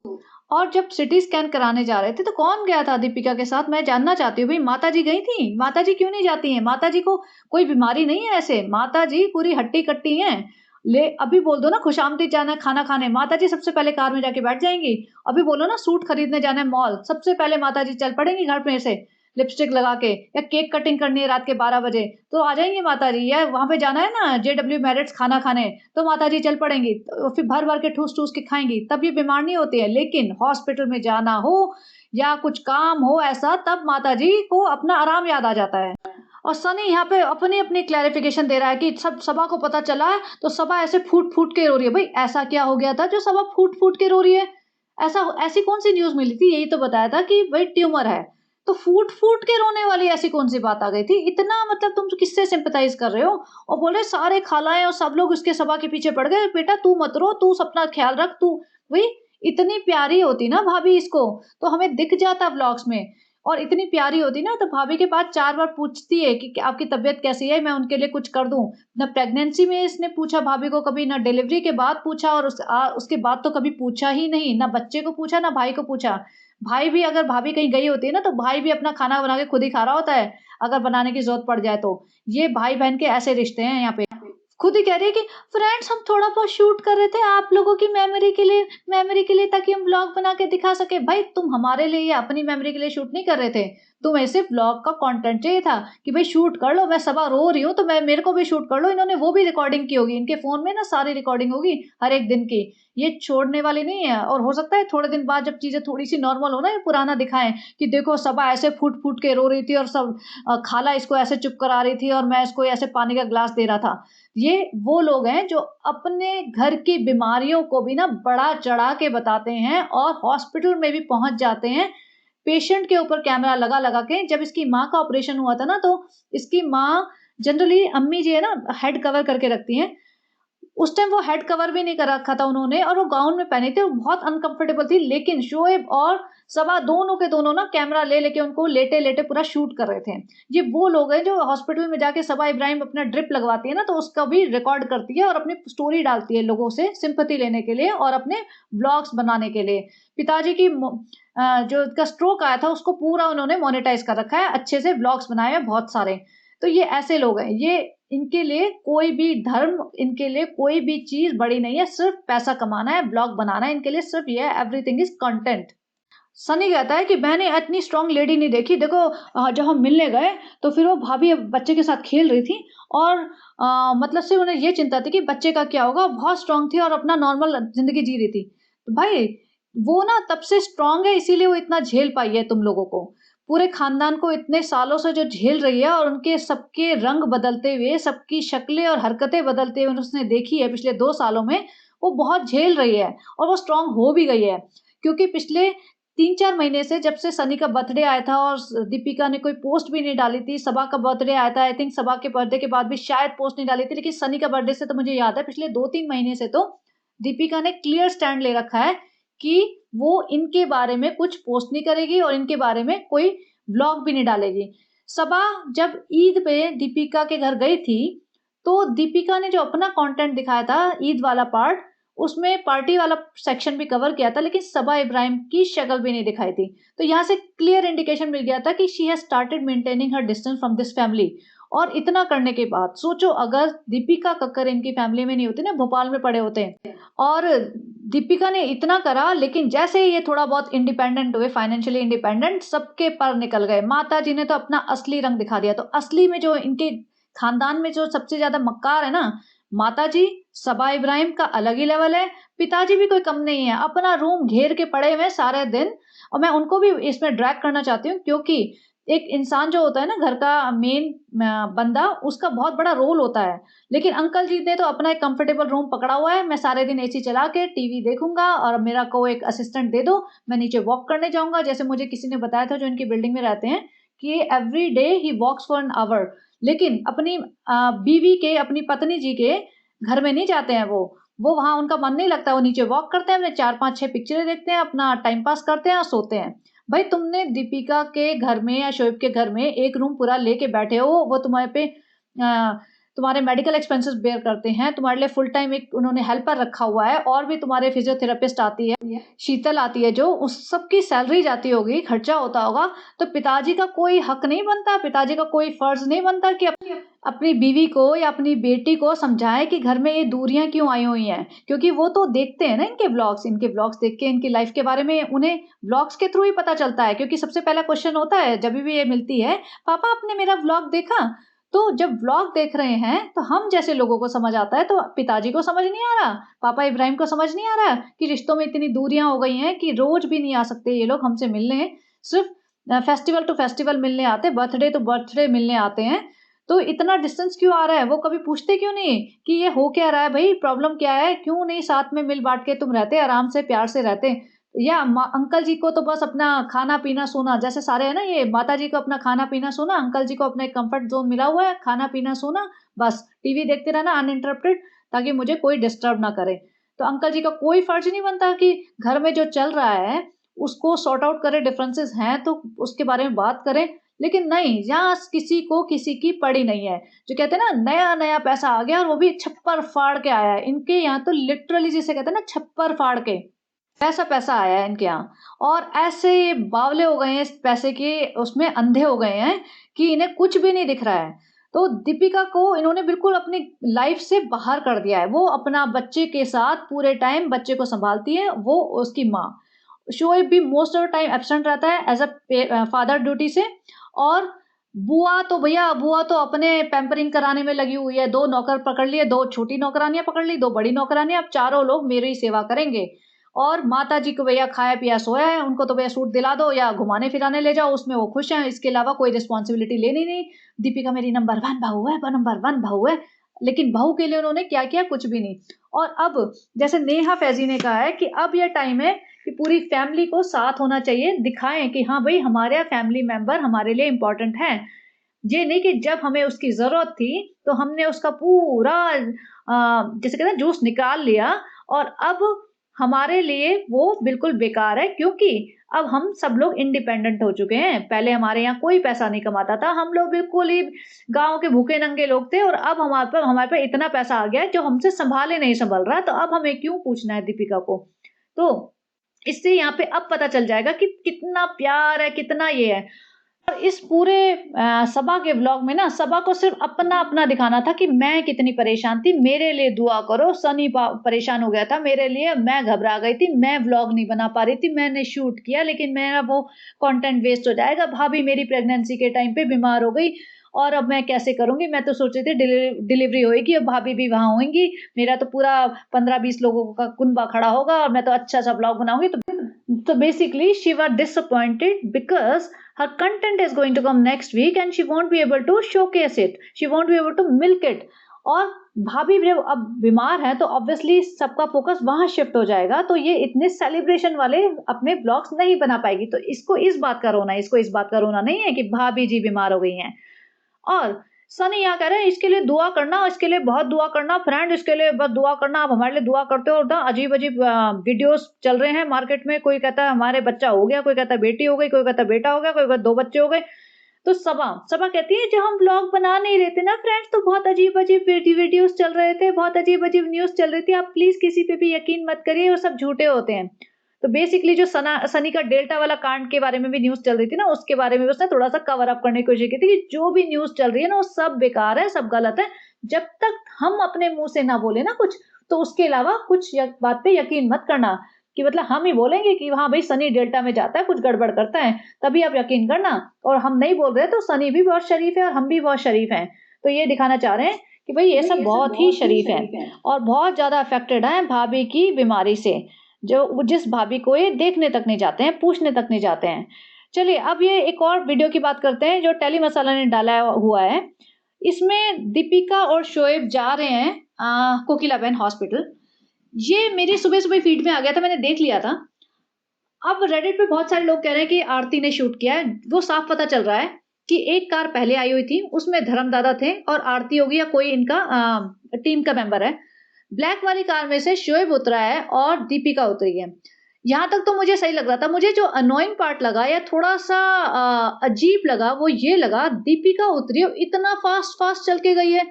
S1: और जब सिटी स्कैन कराने जा रहे थे तो कौन गया था दीपिका के साथ, मैं जानना चाहती हूँ। भाई माता जी गई थी, माता जी क्यों नहीं जाती हैं? माता जी को कोई बीमारी नहीं है ऐसे, माता जी पूरी हट्टी कट्टी हैं। ले अभी बोल दो ना खुशामदीद जाना है खाना खाने, माता जी सबसे पहले कार में जाके बैठ जाएंगी। अभी बोलो ना सूट खरीदने जाना है मॉल, सबसे पहले माता जी चल पड़ेंगी घर में से लिपस्टिक लगा के, या केक कटिंग करनी है रात के 12 बजे तो आ जाएंगी माता जी, या वहां पे जाना है ना JW मैरिट्स खाना खाने तो माता जी चल पड़ेंगी, तो फिर भर भर के ठूस ठूस के खाएंगी, तब ये बीमार नहीं होती है। लेकिन हॉस्पिटल में जाना हो या कुछ काम हो ऐसा, तब माता जी को अपना आराम याद आ जाता है। और सनी यहाँ पे अपनी अपनी क्लैरिफिकेशन दे रहा है कि सब सभा को पता चला है तो सभा ऐसे फूट फूट के रो रही है। भाई ऐसा क्या हो गया था जो सभा फूट फूट के रो रही है? ऐसा ऐसी कौन सी न्यूज मिली थी? यही तो बताया था कि भाई ट्यूमर है, तो फूट फूट के रोने वाली ऐसी कौन सी बात आ गई थी? इतना मतलब तुम किससे सिंपैथाइज कर रहे हो? और बोले सारे खालाएं और सब लोग उसके सभा के पीछे पड़ गए, बेटा तू मत रो, तू अपना ख्याल रख तू। भाई इतनी प्यारी होती ना भाभी इसको, तो हमें दिख जाता व्लॉग्स में। और इतनी प्यारी होती ना तो भाभी के पास 4 बार पूछती है कि आपकी तबीयत कैसी है, मैं उनके लिए कुछ कर दूं। ना प्रेगनेंसी में इसने पूछा भाभी को कभी, ना डिलीवरी के बाद पूछा, और उसके बाद तो कभी पूछा ही नहीं, ना बच्चे को पूछा ना भाई को पूछा। भाई भी, अगर भाभी कहीं गई होती है ना तो भाई भी अपना खाना बना के खुद ही खा रहा होता है, अगर बनाने की जरूरत पड़ जाए तो। ये भाई बहन के ऐसे रिश्ते हैं यहाँ पे। खुद ही कह रही है कि फ्रेंड्स हम थोड़ा बहुत शूट कर रहे थे आप लोगों की मेमोरी के लिए ताकि हम व्लॉग बना के दिखा सके। भाई तुम हमारे लिए या अपनी मेमोरी के लिए शूट नहीं कर रहे थे, तुम्हें सिर्फ व्लॉग का कंटेंट चाहिए था कि भाई शूट कर लो, मैं सबा रो रही हूँ तो मैं मेरे को भी शूट कर लो। इन्होंने वो भी रिकॉर्डिंग की होगी, इनके फोन में ना सारी रिकॉर्डिंग होगी हर एक दिन की, ये छोड़ने वाली नहीं है। और हो सकता है थोड़े दिन बाद जब चीजें थोड़ी सी नॉर्मल हो ना, ये पुराना दिखाएं कि देखो सबा ऐसे फूट फूट के रो रही थी और सब खाला इसको ऐसे चुप करा रही थी और मैं इसको ऐसे पानी का गिलास दे रहा था। ये वो लोग हैं जो अपने घर की बीमारियों को भी ना बड़ा चढ़ा के बताते हैं और हॉस्पिटल में भी पहुंच जाते हैं पेशेंट के ऊपर कैमरा लगा लगा के। जब इसकी माँ का ऑपरेशन हुआ था ना, तो इसकी माँ, जनरली अम्मी जी है ना हेड कवर करके रखती हैं, उस टाइम वो हेड कवर भी नहीं कर रखा था उन्होंने और वो गाउन में पहने थे, वो बहुत अनकंफर्टेबल थी। लेकिन शोएब और सबा दोनों के दोनों ना कैमरा ले लेके उनको लेटे लेटे पूरा शूट कर रहे थे। ये वो लोग हैं जो हॉस्पिटल में जाके सबा इब्राहिम अपना ड्रिप लगवाती है ना, तो उसका भी रिकॉर्ड करती है और अपनी स्टोरी डालती है लोगों से सिंपैथी लेने के लिए और अपने ब्लॉग्स बनाने के लिए। पिताजी की जो का स्ट्रोक आया था उसको पूरा उन्होंने मोनेटाइज कर रखा है, अच्छे से ब्लॉग्स बनाए हैं बहुत सारे। तो ये ऐसे लोग हैं, ये इनके लिए कोई भी धर्म, इनके लिए कोई भी चीज बड़ी नहीं है, सिर्फ पैसा कमाना है, ब्लॉग बनाना है, इनके लिए सिर्फ ये है, एवरीथिंग इज कंटेंट। सनी कहता है कि मैंने इतनी स्ट्रांग लेडी नहीं देखी। देखो जब हम मिलने गए तो फिर वो भाभी बच्चे के साथ खेल रही थी और मतलब सिर्फ उन्हें ये चिंता थी कि बच्चे का क्या होगा, बहुत स्ट्रांग थी और अपना नॉर्मल जिंदगी जी रही थी। तो भाई वो ना तब से स्ट्रांग है, इसीलिए वो इतना झेल पाई है तुम लोगों को, पूरे खानदान को इतने सालों से जो झेल रही है। और उनके सबके रंग बदलते हुए, सबकी शक्लें और हरकतें बदलते हुए उसने देखी है पिछले 2 सालों में, वो बहुत झेल रही है और वो स्ट्रांग हो भी गई है। क्योंकि पिछले 3-4 महीने से, जब से सनी का बर्थडे आया था और दीपिका ने कोई पोस्ट भी नहीं डाली थी, सबा का बर्थडे आया था, आई थिंक सबा के बर्थडे के बाद भी शायद पोस्ट नहीं डाली थी, लेकिन सनी का बर्थडे से तो मुझे याद है पिछले 2-3 महीने से तो दीपिका ने क्लियर स्टैंड ले रखा है कि वो इनके बारे में कुछ पोस्ट नहीं करेगी और इनके बारे में कोई व्लॉग भी नहीं डालेगी। सबा जब ईद पे दीपिका के घर गई थी तो दीपिका ने जो अपना कंटेंट दिखाया था ईद वाला पार्ट, उसमें पार्टी वाला सेक्शन भी कवर किया था, लेकिन सबा इब्राहिम की शक्ल भी नहीं दिखाई थी। तो यहाँ से क्लियर इंडिकेशन मिल गया था कि she has started maintaining her distance from this family. और इतना करने के बाद सोचो, अगर दीपिका कक्कर इनकी फैमिली में नहीं होती ना, भोपाल में पड़े होते हैं, और दीपिका ने इतना करा, लेकिन जैसे ही ये थोड़ा बहुत इंडिपेंडेंट हुए, फाइनेंशियली इंडिपेंडेंट, सबके पर निकल गए। माता जी ने तो अपना असली रंग दिखा दिया। तो असली में जो इनके खानदान में जो सबसे ज्यादा मक्कार है ना, माता जी सबा इब्राहिम का अलग ही लेवल है। पिताजी भी कोई कम नहीं है, अपना रूम घेर के पड़े हुए हैं सारे दिन। और मैं उनको भी इसमें ड्रैग करना चाहती हूँ, क्योंकि एक इंसान जो होता है ना, घर का मेन बंदा, उसका बहुत बड़ा रोल होता है। लेकिन अंकल जी ने तो अपना एक कंफर्टेबल रूम पकड़ा हुआ है। मैं सारे दिन एसी चला के टीवी देखूंगा और मेरा को एक असिस्टेंट दे दो, मैं नीचे वॉक करने जाऊंगा। जैसे मुझे किसी ने बताया था जो इनकी बिल्डिंग में रहते हैं, कि एवरी डे ही वॉक्स फॉर एन आवर। लेकिन अपनी बीवी के, अपनी पत्नी जी के घर में नहीं जाते हैं वो वहां उनका मन नहीं लगता। वो नीचे वॉक करते हैं, अपने 4 5 6 पिक्चरें देखते हैं, अपना टाइम पास करते हैं और सोते हैं। भाई तुमने दीपिका के घर में या शोएब के घर में एक रूम पूरा लेके बैठे हो, वो तुम्हारे पे तुम्हारे मेडिकल एक्सपेंसेस बेयर करते हैं, तुम्हारे लिए फुल टाइम एक उन्होंने हेल्पर रखा हुआ है, और भी तुम्हारे फिजियोथेरेपिस्ट आती है, शीतल आती है, जो उस सबकी सैलरी जाती होगी, खर्चा होता होगा। तो पिताजी का कोई हक नहीं बनता, पिताजी का कोई फर्ज नहीं बनता कि अपनी बीवी को या अपनी बेटी को समझाएं कि घर में ये दूरियां क्यों आई हुई हैं। क्योंकि वो तो देखते हैं ना इनके ब्लॉग्स देख के इनकी लाइफ के बारे में उन्हें ब्लॉग्स के थ्रू ही पता चलता है। क्योंकि सबसे पहला क्वेश्चन होता है जब भी ये मिलती है, पापा आपने मेरा ब्लॉग देखा? तो जब व्लॉग देख रहे हैं तो हम जैसे लोगों को समझ आता है, तो पिताजी को समझ नहीं आ रहा, पापा इब्राहिम को समझ नहीं आ रहा कि रिश्तों में इतनी दूरियां हो गई हैं कि रोज भी नहीं आ सकते ये लोग हमसे मिलने, सिर्फ फेस्टिवल टू फेस्टिवल मिलने आते, बर्थडे टू बर्थडे मिलने आते हैं। तो इतना डिस्टेंस क्यों आ रहा है? वो कभी पूछते क्यों नहीं कि ये हो क्या रहा है भाई, प्रॉब्लम क्या है, क्यों नहीं साथ में मिल बांट के तुम रहते, आराम से प्यार से रहते? या अंकल जी को तो बस अपना खाना पीना सोना, जैसे सारे है ना, ये माता जी को अपना खाना पीना सोना, अंकल जी को अपना एक कंफर्ट जोन मिला हुआ है, खाना पीना सोना, बस टीवी देखते रहना अनइंटरप्टेड, ताकि मुझे कोई डिस्टर्ब ना करे। तो अंकल जी का कोई फर्ज नहीं बनता कि घर में जो चल रहा है उसको सॉर्ट आउट करें, डिफरेंसेस हैं तो उसके बारे में बात करें। लेकिन नहीं, यहाँ किसी को किसी की पड़ी नहीं है। जो कहते हैं ना, नया नया पैसा आ गया और वो भी छप्पर फाड़ के आया है। इनके यहाँ तो लिटरली जिसे कहते हैं ना, छप्पर फाड़ के ऐसा पैसा आया है इनके यहाँ। और ऐसे ये बावले हो गए हैं इस पैसे के, उसमें अंधे हो गए हैं कि इन्हें कुछ भी नहीं दिख रहा है। तो दीपिका को इन्होंने बिल्कुल अपनी लाइफ से बाहर कर दिया है। वो अपना बच्चे के साथ पूरे टाइम बच्चे को संभालती है, वो उसकी माँ। शोएब भी most of the time absent रहता है एज अ फादर ड्यूटी से। और बुआ तो भैया, बुआ तो अपने पैम्परिंग कराने में लगी हुई है। 2 नौकर पकड़ लिए, 2 छोटी नौकरानियां पकड़ ली, 2 बड़ी नौकरानियां, अब चारों लोग मेरी सेवा करेंगे। और माता जी को भैया खाया पिया सोया है, उनको तो भैया सूट दिला दो या घुमाने फिराने ले जाओ, उसमें वो खुश हैं। इसके अलावा कोई रिस्पॉन्सिबिलिटी लेनी नहीं। दीपिका मेरी नंबर 1 बहू है, नंबर 1 बहू है। लेकिन बहू के लिए उन्होंने क्या किया? कुछ भी नहीं। और अब जैसे नेहा फैजी ने कहा है कि अब यह टाइम है कि पूरी फैमिली को साथ होना चाहिए, दिखाएं कि हाँ भाई हमारे फैमिली मेंबर हमारे लिए इम्पोर्टेंट है। ये नहीं कि जब हमें उसकी जरूरत थी तो हमने उसका पूरा जैसे कहते हैं जूस निकाल लिया, और अब हमारे लिए वो बिल्कुल बेकार है। क्योंकि अब हम सब लोग इंडिपेंडेंट हो चुके हैं। पहले हमारे यहाँ कोई पैसा नहीं कमाता था, हम लोग बिल्कुल ही गांव के भूखे नंगे लोग थे, और अब हमारे पर इतना पैसा आ गया है जो हमसे संभाले नहीं संभल रहा। तो अब हमें क्यों पूछना है दीपिका को? तो इससे यहाँ पे अब पता चल जाएगा कि कितना प्यार है, कितना ये है। और इस पूरे सबा के व्लॉग में ना, सबा को सिर्फ अपना अपना दिखाना था कि मैं कितनी परेशान थी, मेरे लिए दुआ करो। सनी परेशान हो गया था मेरे लिए, मैं घबरा गई थी, मैं व्लॉग नहीं बना पा रही थी, मैंने शूट किया लेकिन मेरा वो कंटेंट वेस्ट हो जाएगा। भाभी मेरी प्रेगनेंसी के टाइम पे बीमार हो गई और अब मैं कैसे करूंगी? मैं तो सोच रही थी डिलीवरी होगी और भाभी भी वहां होंगी, मेरा तो पूरा 15-20 लोगों का कुनबा खड़ा होगा और मैं तो अच्छा सा व्लॉग बनाऊंगी। तो basically she was disappointed because her content is going to come next week and she won't be able to showcase it, she won't be able to milk it। और भाभी जब अब बीमार है तो ऑब्वियसली सबका फोकस वहां शिफ्ट हो जाएगा, तो ये इतने सेलिब्रेशन वाले अपने ब्लॉग्स नहीं बना पाएगी। तो इसको इस बात का रोना है, इसको इस बात का रोना नहीं है कि भाभी जी बीमार हो गई हैं। और सनी यहाँ कह रहे हैं इसके लिए दुआ करना, इसके लिए बहुत दुआ करना फ्रेंड, इसके लिए बस दुआ करना, आप हमारे लिए दुआ करते हो। ना अजीब अजीब वीडियोस चल रहे हैं मार्केट में, कोई कहता है हमारे बच्चा हो गया, कोई कहता है बेटी हो गई, कोई कहता है बेटा हो गया, कोई कहता है 2 बच्चे हो गए। तो सबा सबा कहती है जब हम ब्लॉग बना नहीं रहे थे ना फ्रेंड्स, तो बहुत अजीब अजीब वीडियोस चल रहे थे, बहुत अजीब अजीब न्यूज चल रही थी, आप प्लीज किसी पे भी यकीन मत करिए, वो सब झूठे होते हैं। तो बेसिकली जो सनी का डेल्टा वाला कांड के बारे में भी न्यूज चल रही थी ना, उसके बारे में उसने थोड़ा सा कवर अप करने की कोशिश की थी कि जो भी न्यूज चल रही है ना वो सब बेकार है, सब गलत है। जब तक हम अपने मुंह से ना बोले ना कुछ, तो उसके अलावा कुछ बात पे यकीन मत करना। कि मतलब हम ही बोलेंगे कि हाँ भाई सनी डेल्टा में जाता है, कुछ गड़बड़ करता है, तभी आप यकीन करना। और हम नहीं बोल रहे तो सनी भी बहुत शरीफ है और हम भी बहुत शरीफ हैं। तो ये दिखाना चाह रहे हैं कि भाई ये सब बहुत ही शरीफ हैं और बहुत ज़्यादा अफेक्टेड हैं भाभी की बीमारी से, जिस भाभी को ये देखने तक नहीं जाते हैं, पूछने तक नहीं जाते हैं। चलिए अब ये एक और वीडियो की बात करते हैं जो टेली मसाला ने डाला हुआ है। इसमें दीपिका और शोएब जा रहे हैं कोकिलाबेन हॉस्पिटल। ये मेरी सुबह-सुबह फीड में आ गया था, मैंने देख लिया था। अब रेडिट पे बहुत सारे लोग कह रहे हैं कि आरती ने शूट किया है। वो साफ पता चल रहा है कि एक कार पहले आई हुई थी, उसमें धर्मदादा थे और आरती होगी या कोई इनका टीम का मेंबर है। ब्लैक वाली कार में से शोएब उतरा है और दीपिका उतरी है। यहाँ तक तो मुझे सही लग रहा था। मुझे जो अनोइंग पार्ट लगा या थोड़ा-सा अजीब लगा वो ये लगा, दीपिका उतरी है, इतना फास्ट-फास्ट चल के गई है।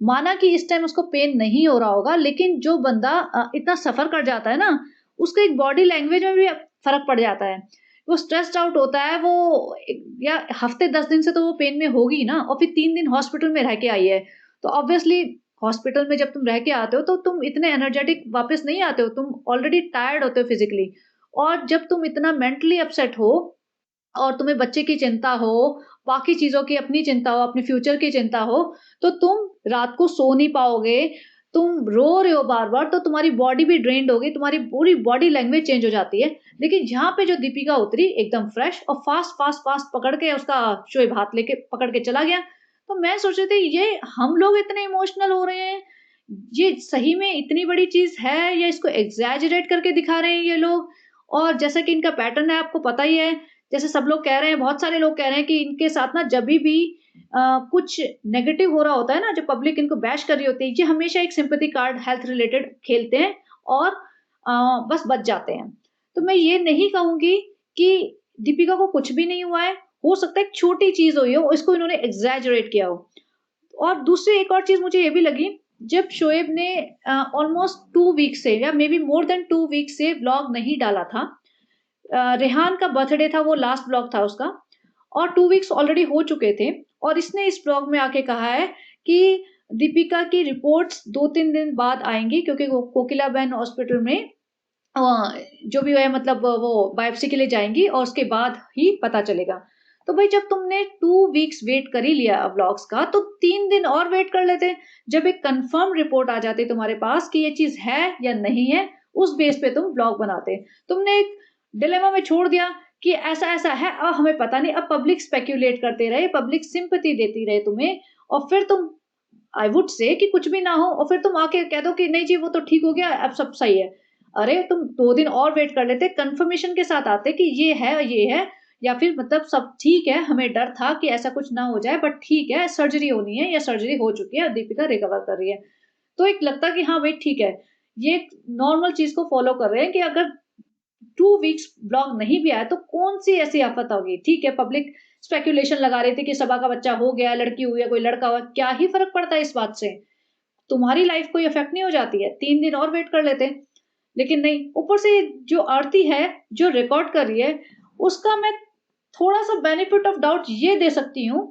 S1: माना कि इस टाइम उसको पेन नहीं हो रहा होगा, लेकिन जो बंदा इतना सफ़र कर जाता है ना, उसके एक बॉडी लैंग्वेज में भी फ़र्क पड़ जाता है। वो स्ट्रेस्ड आउट होता है, वो या हफ़्ते 10 दिन से तो वो पेन में होगी ना, और फिर 3 दिन हॉस्पिटल में रह के आई है। तो ऑब्वियसली हॉस्पिटल में जब तुम रह के आते हो, तो तुम इतने एनर्जेटिक वापस नहीं आते हो, तुम ऑलरेडी टायर्ड होते हो फिज़िकली। और जब तुम इतना मेंटली अपसेट हो और तुम्हें बच्चे की चिंता हो, बाकी चीज़ों की अपनी चिंता हो, अपने फ्यूचर की चिंता हो, तो तुम रात को सो नहीं पाओगे, तुम रो रहे हो बार-बार, तो तुम्हारी बॉडी भी ड्रेन्ड होगी, तुम्हारी पूरी बॉडी लैंग्वेज चेंज हो जाती है। लेकिन यहाँ पे जो दीपिका उतरी एकदम फ्रेश और फ़ास्ट पकड़ के उसका शोएब हाथ लेके पकड़ के चला गया। तो मैं सोच रही थी ये हम लोग इतने इमोशनल हो रहे हैं, ये सही में इतनी बड़ी चीज़ है या इसको एक्ज़ैजरेट करके दिखा रहे हैं ये लोग? और जैसा कि इनका पैटर्न है आपको पता ही है, जैसे सब लोग कह रहे हैं, बहुत सारे लोग कह रहे हैं कि इनके साथ ना जभी भी कुछ नेगेटिव हो रहा होता है ना, जो पब्लिक इनको बैश कर रही होती है, ये हमेशा एक सिंपैथी कार्ड हेल्थ रिलेटेड खेलते हैं और बस बच जाते हैं। तो मैं ये नहीं कहूँगी कि दीपिका को कुछ भी नहीं हुआ है, हो सकता है एक छोटी चीज़ हुई हो, इसको इन्होंने एक्ज़ैजरेट किया हो। और दूसरी एक और चीज़ मुझे ये भी लगी, जब शोएब ने ऑलमोस्ट 2 वीक से या maybe more than 2 week से व्लॉग नहीं डाला था। रेहान का बर्थडे था, वो लास्ट व्लॉग था उसका और 2 वीक्स ऑलरेडी हो चुके थे और इसने इस व्लॉग में आके कहा है कि दीपिका की रिपोर्ट्स 2-3 दिन बाद आएँगी क्योंकि वो कोकिलाबेन हॉस्पिटल में जो भी है मतलब वो बायोप्सी के लिए जाएँगी और उसके बाद ही पता चलेगा। तो भाई जब तुमने 2 वीक्स वेट कर ही लिया व्लॉग्स का, तो 3 दिन और वेट कर लेते। जब एक कन्फर्म रिपोर्ट आ जाती तुम्हारे पास कि ये चीज़ है या नहीं है, उस बेस पे तुम व्लॉग बनाते। तुमने एक डिलेमा में छोड़ दिया कि ऐसा-ऐसा है, अब हमें पता नहीं, अब पब्लिक स्पेक्युलेट करते रहे, पब्लिक सिम्पैथी देती रहे तुम्हें और फिर तुम आई वुड से कि कुछ भी ना हो और फिर तुम आके कह दो कि नहीं जी वो तो ठीक हो गया, अब सब सही है। अरे तुम 2 दिन और वेट कर लेते, कन्फर्मेशन के साथ आते कि ये है या फिर मतलब सब ठीक है, हमें डर था कि ऐसा कुछ ना हो जाए बट ठीक है, सर्जरी होनी है या सर्जरी हो चुकी है, दीपिका रिकवर कर रही है। तो एक लगता कि हाँ भाई ठीक है, ये एक नॉर्मल चीज़ को फॉलो कर रहे हैं कि अगर 2 वीक्स ब्लॉग नहीं भी आया तो कौन-सी ऐसी आफ़त होगी? ठीक है, पब्लिक स्पेक्युलेशन लगा रही थी कि सबा का बच्चा हो गया, लड़की हुई है, कोई लड़का हुआ, क्या ही फ़र्क पड़ता है इस बात से? तुम्हारी लाइफ़ कोई इफ़ेक्ट नहीं हो जाती है, 3 दिन और वेट कर लेते। लेकिन नहीं, ऊपर से जो आरती है, जो रिकॉर्ड कर रही है, उसका मैं थोड़ा-सा बेनिफिट ऑफ डाउट ये दे सकती हूँ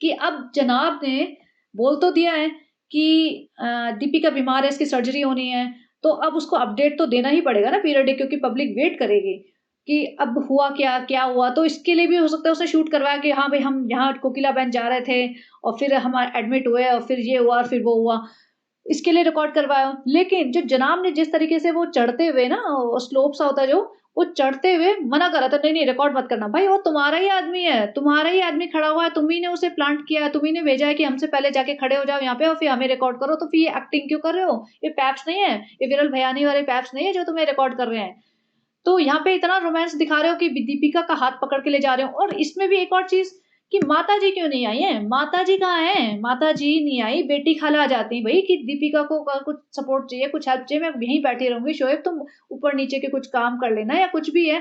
S1: कि अब जनाब ने बोल तो दिया है कि दीपिका बीमार है, इसकी सर्जरी होनी है, तो अब उसको अपडेट तो देना ही पड़ेगा ना पीरियडिक, क्योंकि पब्लिक वेट करेगी कि अब हुआ क्या, क्या हुआ? तो इसके लिए भी हो सकता है उसने शूट करवाया कि हाँ, भई हम यहाँ कोकिलाबेन जा रहे थे और फिर हम एडमिट हुए और फिर ये हुआ और फिर वो हुआ। इसके लिए रिकॉर्ड करवाया। लेकिन जो जनाब ने जिस तरीके से वो चढ़ते हुए ना स्लोप सा होता है जो, वो चढ़ते हुए मना करा था, नहीं, नहीं रिकॉर्ड मत करना। भाई वो तुम्हारा ही आदमी है, तुम्हारा ही आदमी खड़ा हुआ है, तुम ही ने उसे प्लांट किया है, तुम ही ने भेजा है कि हमसे पहले जाके खड़े हो जाओ यहाँ पे और फिर हमें रिकॉर्ड करो, तो फिर ये एक्टिंग क्यों कर रहे हो? ये पैप्स नहीं है, ये विरल भयानी वाले पैप्स नहीं है जो तुम्हें रिकॉर्ड कर रहे हैं। तो यहाँ पे इतना रोमांस दिखा रहे हो कि दीपिका का हाथ पकड़ के ले जा रहे हो और इसमें भी एक और चीज़ कि माताजी क्यों नहीं आई हैं? माताजी कहाँ हैं? माताजी नहीं आई, बेटी खाला आ जाती भई कि दीपिका को कुछ सपोर्ट चाहिए, कुछ हेल्प चाहिए, मैं यहीं बैठी रहूँगी, शोएब तुम ऊपर-नीचे के कुछ काम कर लेना या कुछ भी है।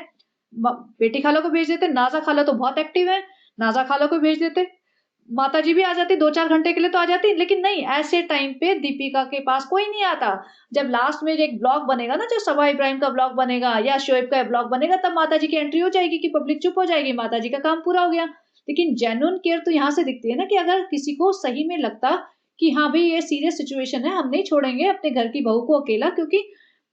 S1: म बेटी खाला को भेज देते, नाज़ा खाला तो बहुत एक्टिव है, नाज़ा खाला को भेज देते। माताजी भी आ जाती 2-4 घंटे के लिए तो आ जाती, लेकिन नहीं, ऐसे टाइम पे दीपिका के पास कोई नहीं आता। जब लास्ट में एक ब्लॉग बनेगा ना, जो सबा इब्राहिम का ब्लॉग बनेगा या शोएब का ब्लॉग बनेगा, तब माताजी की एंट्री हो जाएगी कि पब्लिक चुप हो जाएगी, माताजी का काम पूरा हो गया। लेकिन जेन्युइन केयर तो यहाँ से दिखती है ना कि अगर किसी को सही में लगता कि हाँ भई ये सीरियस सिचुएशन है, हम नहीं छोड़ेंगे अपने घर की बहू को अकेला, क्योंकि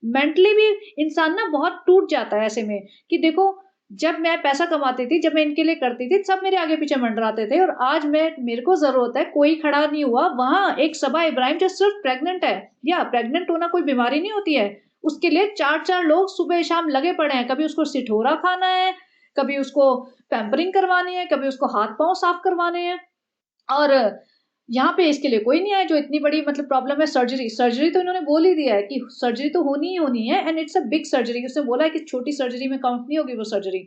S1: मेंटली भी इंसान ना बहुत टूट जाता है ऐसे में कि देखो जब मैं पैसा कमाती थी, जब मैं इनके लिए करती थी, सब मेरे आगे-पीछे मंडराते थे और आज मेरे को ज़रूरत है, कोई खड़ा नहीं हुआ। वहाँ एक सबा इब्राहिम जो सिर्फ़ प्रेग्नेंट है, या प्रेग्नेंट होना कोई बीमारी नहीं होती है, उसके लिए 4-4 लोग सुबह-शाम लगे पड़े हैं। कभी उसको सिठोरा खाना है, कभी उसको पैम्परिंग करवानी है, कभी उसको हाथ-पाँव साफ करवाने हैं। और यहाँ पे इसके लिए कोई नहीं आया, जो इतनी बड़ी मतलब प्रॉब्लम है सर्जरी। सर्जरी तो इन्होंने बोल ही दिया है कि सर्जरी तो होनी ही होनी है, and it's a big surgery. उसने बोला है कि छोटी सर्जरी में काउंट नहीं होगी वो सर्जरी।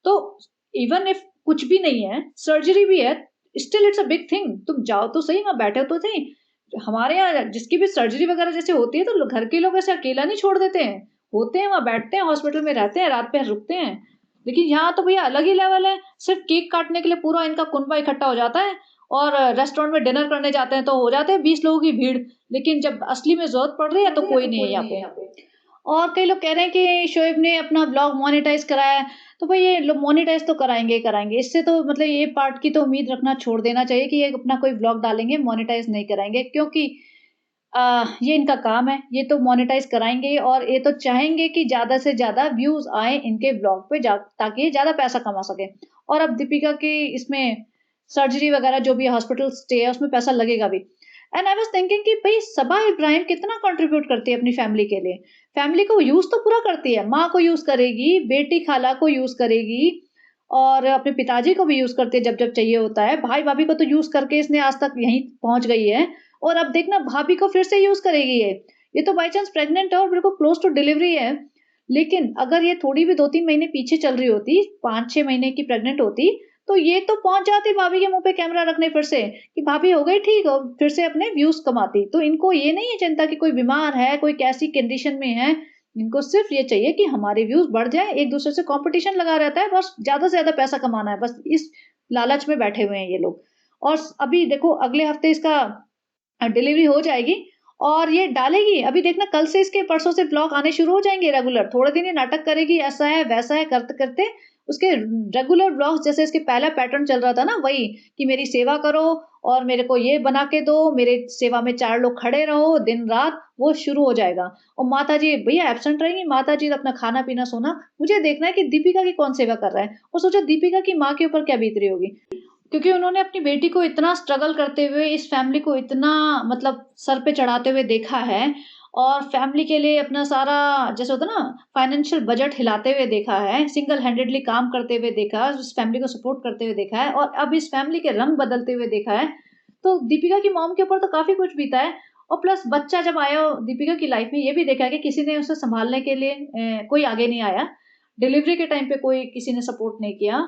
S1: तो इवन इफ कुछ भी नहीं है, सर्जरी भी है, still it's a big thing. तुम जाओ तो सही, वहाँ बैठे तो सही। हमारे यहाँ जिसकी भी सर्जरी वगैरह जैसे होती है, तो घर के लोग ऐसे अकेला नहीं छोड़ देते हैं। होते हैं, वहाँ बैठते हैं, हॉस्पिटल में रहते हैं, रात भर रुकते हैं। लेकिन यहाँ तो भैया अलग ही लेवल है। सिर्फ केक काटने के लिए पूरा इनका कुनबा इकट्ठा हो जाता है, और रेस्टोरेंट में डिनर करने जाते हैं तो हो जाते हैं 20 लोगों की भीड़। लेकिन जब असली में ज़रूरत पड़ रही है तो कोई नहीं है यहाँ पे। और कई लोग कह रहे हैं कि शोएब ने अपना ब्लॉग मोनेटाइज़ कराया है। तो भाई ये लोग मोनेटाइज़ तो कराएँगे ही कराएँगे। इससे तो मतलब ये पार्ट की तो उम्मीद रखना छोड़ देना चाहिए कि ये अपना कोई ब्लॉग डालेंगे, मोनेटाइज़ नहीं कराएँगे, क्योंकि ये इनका काम है। ये तो मोनेटाइज़ कराएँगे और ये तो चाहेंगे कि ज़्यादा से ज़्यादा व्यूज़ आएँ इनके ब्लॉग पे, ताकि ये ज़्यादा पैसा कमा सकें। और अब दीपिका की इसमें सर्जरी वगैरह जो भी हॉस्पिटल स्टे है उसमें पैसा लगेगा भी। एंड आई वाज़ थिंकिंग कि भई सबा इब्राहिम कितना कंट्रीब्यूट करती है अपनी फैमिली के लिए। फैमिली को यूज़ तो पूरा करती है, माँ को यूज़ करेगी, बेटी खाला को यूज़ करेगी, और अपने पिताजी को भी यूज़ करती है जब-जब चाहिए होता है। भाई-भाभी को तो यूज़ करके इसने आज तक यहीं पहुँच गई है, और अब देखना भाभी को फिर से यूज़ करेगी ये। ये तो बाय चांस प्रेग्नेंट है और बिल्कुल क्लोज़ टू डिलीवरी है। लेकिन अगर ये थोड़ी भी 2-3 महीने पीछे चल रही होती, 5-6 महीने की प्रेग्नेंट होती, तो ये तो पहुँच जाती भाभी के मुँह पे कैमरा रखने फिर से, कि भाभी हो गई ठीक, और फिर से अपने व्यूज़ कमाती। तो इनको ये नहीं है चिंता कि कोई बीमार है, कोई कैसी कंडीशन में है। इनको सिर्फ़ ये चाहिए कि हमारे व्यूज़ बढ़ जाएँ, एक-दूसरे से कॉम्पिटिशन लगा रहता है, बस ज़्यादा से ज़्यादा पैसा कमाना है, बस इस लालच में बैठे हुए हैं ये लोग। और अभी देखो अगले हफ्ते इसका डिलीवरी हो जाएगी और ये डालेगी। अभी देखना कल से इसके परसों से ब्लॉग आने शुरू हो जाएँगे रेगुलर। थोड़े दिन ये नाटक करेगी, ऐसा है, वैसा है, करते-करते उसके रेगुलर ब्लॉग्स, जैसे इसके पहला पैटर्न चल रहा था ना वही, कि मेरी सेवा करो और मेरे को ये बना के दो, मेरे सेवा में 4 लोग खड़े रहो दिन-रात, वो शुरू हो जाएगा। और माताजी भैया एब्सेंट रहेंगी, माताजी अपना खाना-पीना, सोना। मुझे देखना है कि दीपिका की कौन सेवा कर रहा है, और सोचो दीपिका की माँ के ऊपर क्या बीत रही होगी। क्योंकि उन्होंने अपनी बेटी को इतना स्ट्रगल करते हुए, इस फैमिली को इतना मतलब सर पे चढ़ाते हुए देखा है, और फैमिली के लिए अपना सारा, जैसे होता है ना, फाइनेंशियल बजट हिलाते हुए देखा है, सिंगल हैंडेडली काम करते हुए देखा है, उस फैमिली को सपोर्ट करते हुए देखा है, और अब इस फैमिली के रंग बदलते हुए देखा है। तो दीपिका की मॉम के ऊपर तो काफ़ी कुछ बीता है, और प्लस बच्चा जब आया दीपिका की लाइफ में, ये भी देखा है कि किसी ने उसे सँभालने के लिए कोई आगे नहीं आया। डिलीवरी के टाइम पे कोई किसी ने सपोर्ट नहीं किया,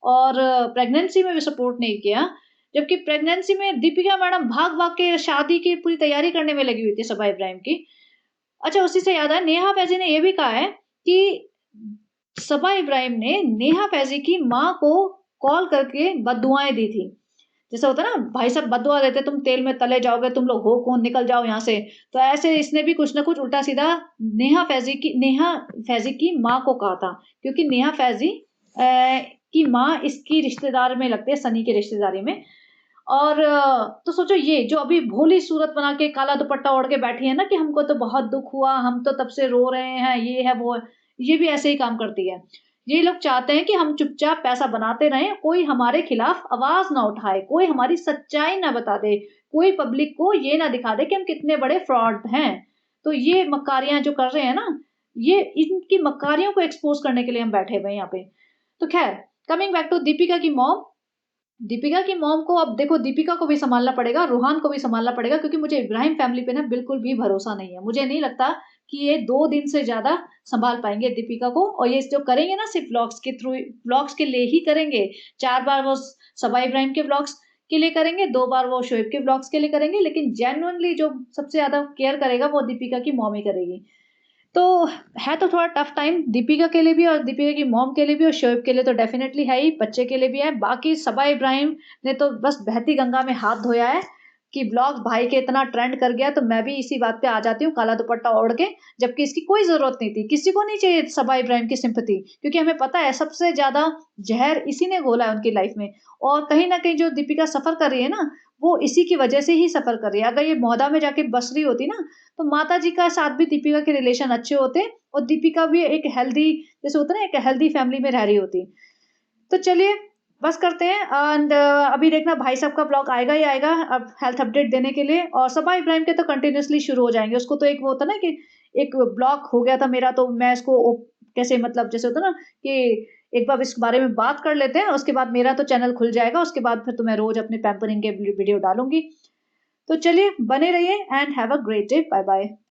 S1: और प्रेगनेंसी में भी सपोर्ट नहीं किया। जबकि प्रेगनेंसी में दीपिका मैडम भाग-भाग के शादी की पूरी तैयारी करने में लगी हुई थी सबा इब्राहिम की। अच्छा, उसी से याद आया, नेहा फैज़ी ने ये भी कहा है कि सबा इब्राहिम ने नेहा फैज़ी की माँ को कॉल करके बददुआएँ दी थी। जैसे होता है ना, भाई साहब बददुआ देते, तुम तेल में तले जाओगे, तुम लोग हो कौन, निकल जाओ यहाँ से। तो ऐसे इसने भी कुछ ना कुछ उल्टा-सीधा नेहा फैज़ी की माँ को कहा था, क्योंकि नेहा फैज़ी की माँ इसकी रिश्तेदार में लगती है, सनी की रिश्तेदारी में। और तो सोचो ये जो अभी भोली सूरत बना के काला दुपट्टा ओढ़ के बैठी है ना, कि हमको तो बहुत दुःख हुआ, हम तो तब से रो रहे हैं, ये है, वो है। ये भी ऐसे ही काम करती है। ये लोग चाहते हैं कि हम चुपचाप पैसा बनाते रहें, कोई हमारे खिलाफ आवाज़ ना उठाए, कोई हमारी सच्चाई ना बता दे, कोई पब्लिक को ये ना दिखा दे कि हम कितने बड़े फ्रॉड हैं। तो ये मक्कारियाँ जो कर रहे हैं ना, ये इनकी मक्कारियों को एक्सपोज़ करने के लिए हम बैठे हुए हैं यहाँ पे। तो ख़ैर, कमिंग बैक टू दीपिका की मॉम। दीपिका की मॉम को अब देखो, दीपिका को भी सँभालना पड़ेगा, रूहान को भी सँभालना पड़ेगा, क्योंकि मुझे इब्राहिम फैमिली पे ना बिल्कुल भी भरोसा नहीं है। मुझे नहीं लगता कि ये 2 दिन से ज़्यादा सँभाल पाएँगे दीपिका को, और ये जो करेंगे ना सिर्फ़ व्लॉग्स के थ्रू, व्लॉग्स के लिए ही करेंगे। 4 बार वो सबा इब्राहिम के व्लॉग्स के लिए करेंगे, 2 बार वो शोएब के व्लॉग्स के लिए करेंगे, लेकिन जेन्युइनली जो सबसे ज़्यादा केयर करेगा वो दीपिका की मॉम ही करेगी। तो है तो थोड़ा टफ टाइम दीपिका के लिए भी, और दीपिका की मॉम के लिए भी, और शोएब के लिए तो डेफ़िनेटली है ही, बच्चे के लिए भी है। बाकी सबा इब्राहिम ने तो बस बहती गंगा में हाथ धोया है, कि ब्लॉग भाई के इतना ट्रेंड कर गया, तो मैं भी इसी बात पे आ जाती हूँ काला दुपट्टा ओढ़ के, जबकि इसकी कोई ज़रूरत नहीं थी। किसी को नहीं चाहिए सबा इब्राहिम की सिम्पैथी, क्योंकि हमें पता है सबसे ज़्यादा ज़हर इसी ने घोला है उनकी लाइफ़ में। और कहीं न कहीं जो दीपिका सफ़र कर रही है ना, वो इसी की वजह से ही सफ़र कर रही है। अगर ये मौदा में जाके बस रही होती ना, तो माताजी का साथ भी दीपिका के रिलेशन अच्छे होते और दीपिका भी एक हेल्दी, जैसे होता है ना, एक हेल्दी फैमिली में रह रही होती। तो चलिए, बस करते हैं एंड अभी देखना भाई साहब का ब्लॉग आएगा ही आएगा अब हेल्थ अपडेट देने के लिए, और सबा इब्राहिम के तो कंटिन्यूअसली शुरू हो जाएँगे। उसको तो एक वो होता है ना कि एक ब्लॉक हो गया था मेरा, तो मैं इसको कैसे, मतलब जैसे होता है ना कि एक बार इस बारे में बात कर लेते हैं, उसके बाद मेरा तो चैनल खुल जाएगा, उसके बाद फिर तो मैं रोज़ अपने पैम्परिंग के वीडियो डालूँगी। तो चलिए, बने रहिए and have a great day. Bye bye.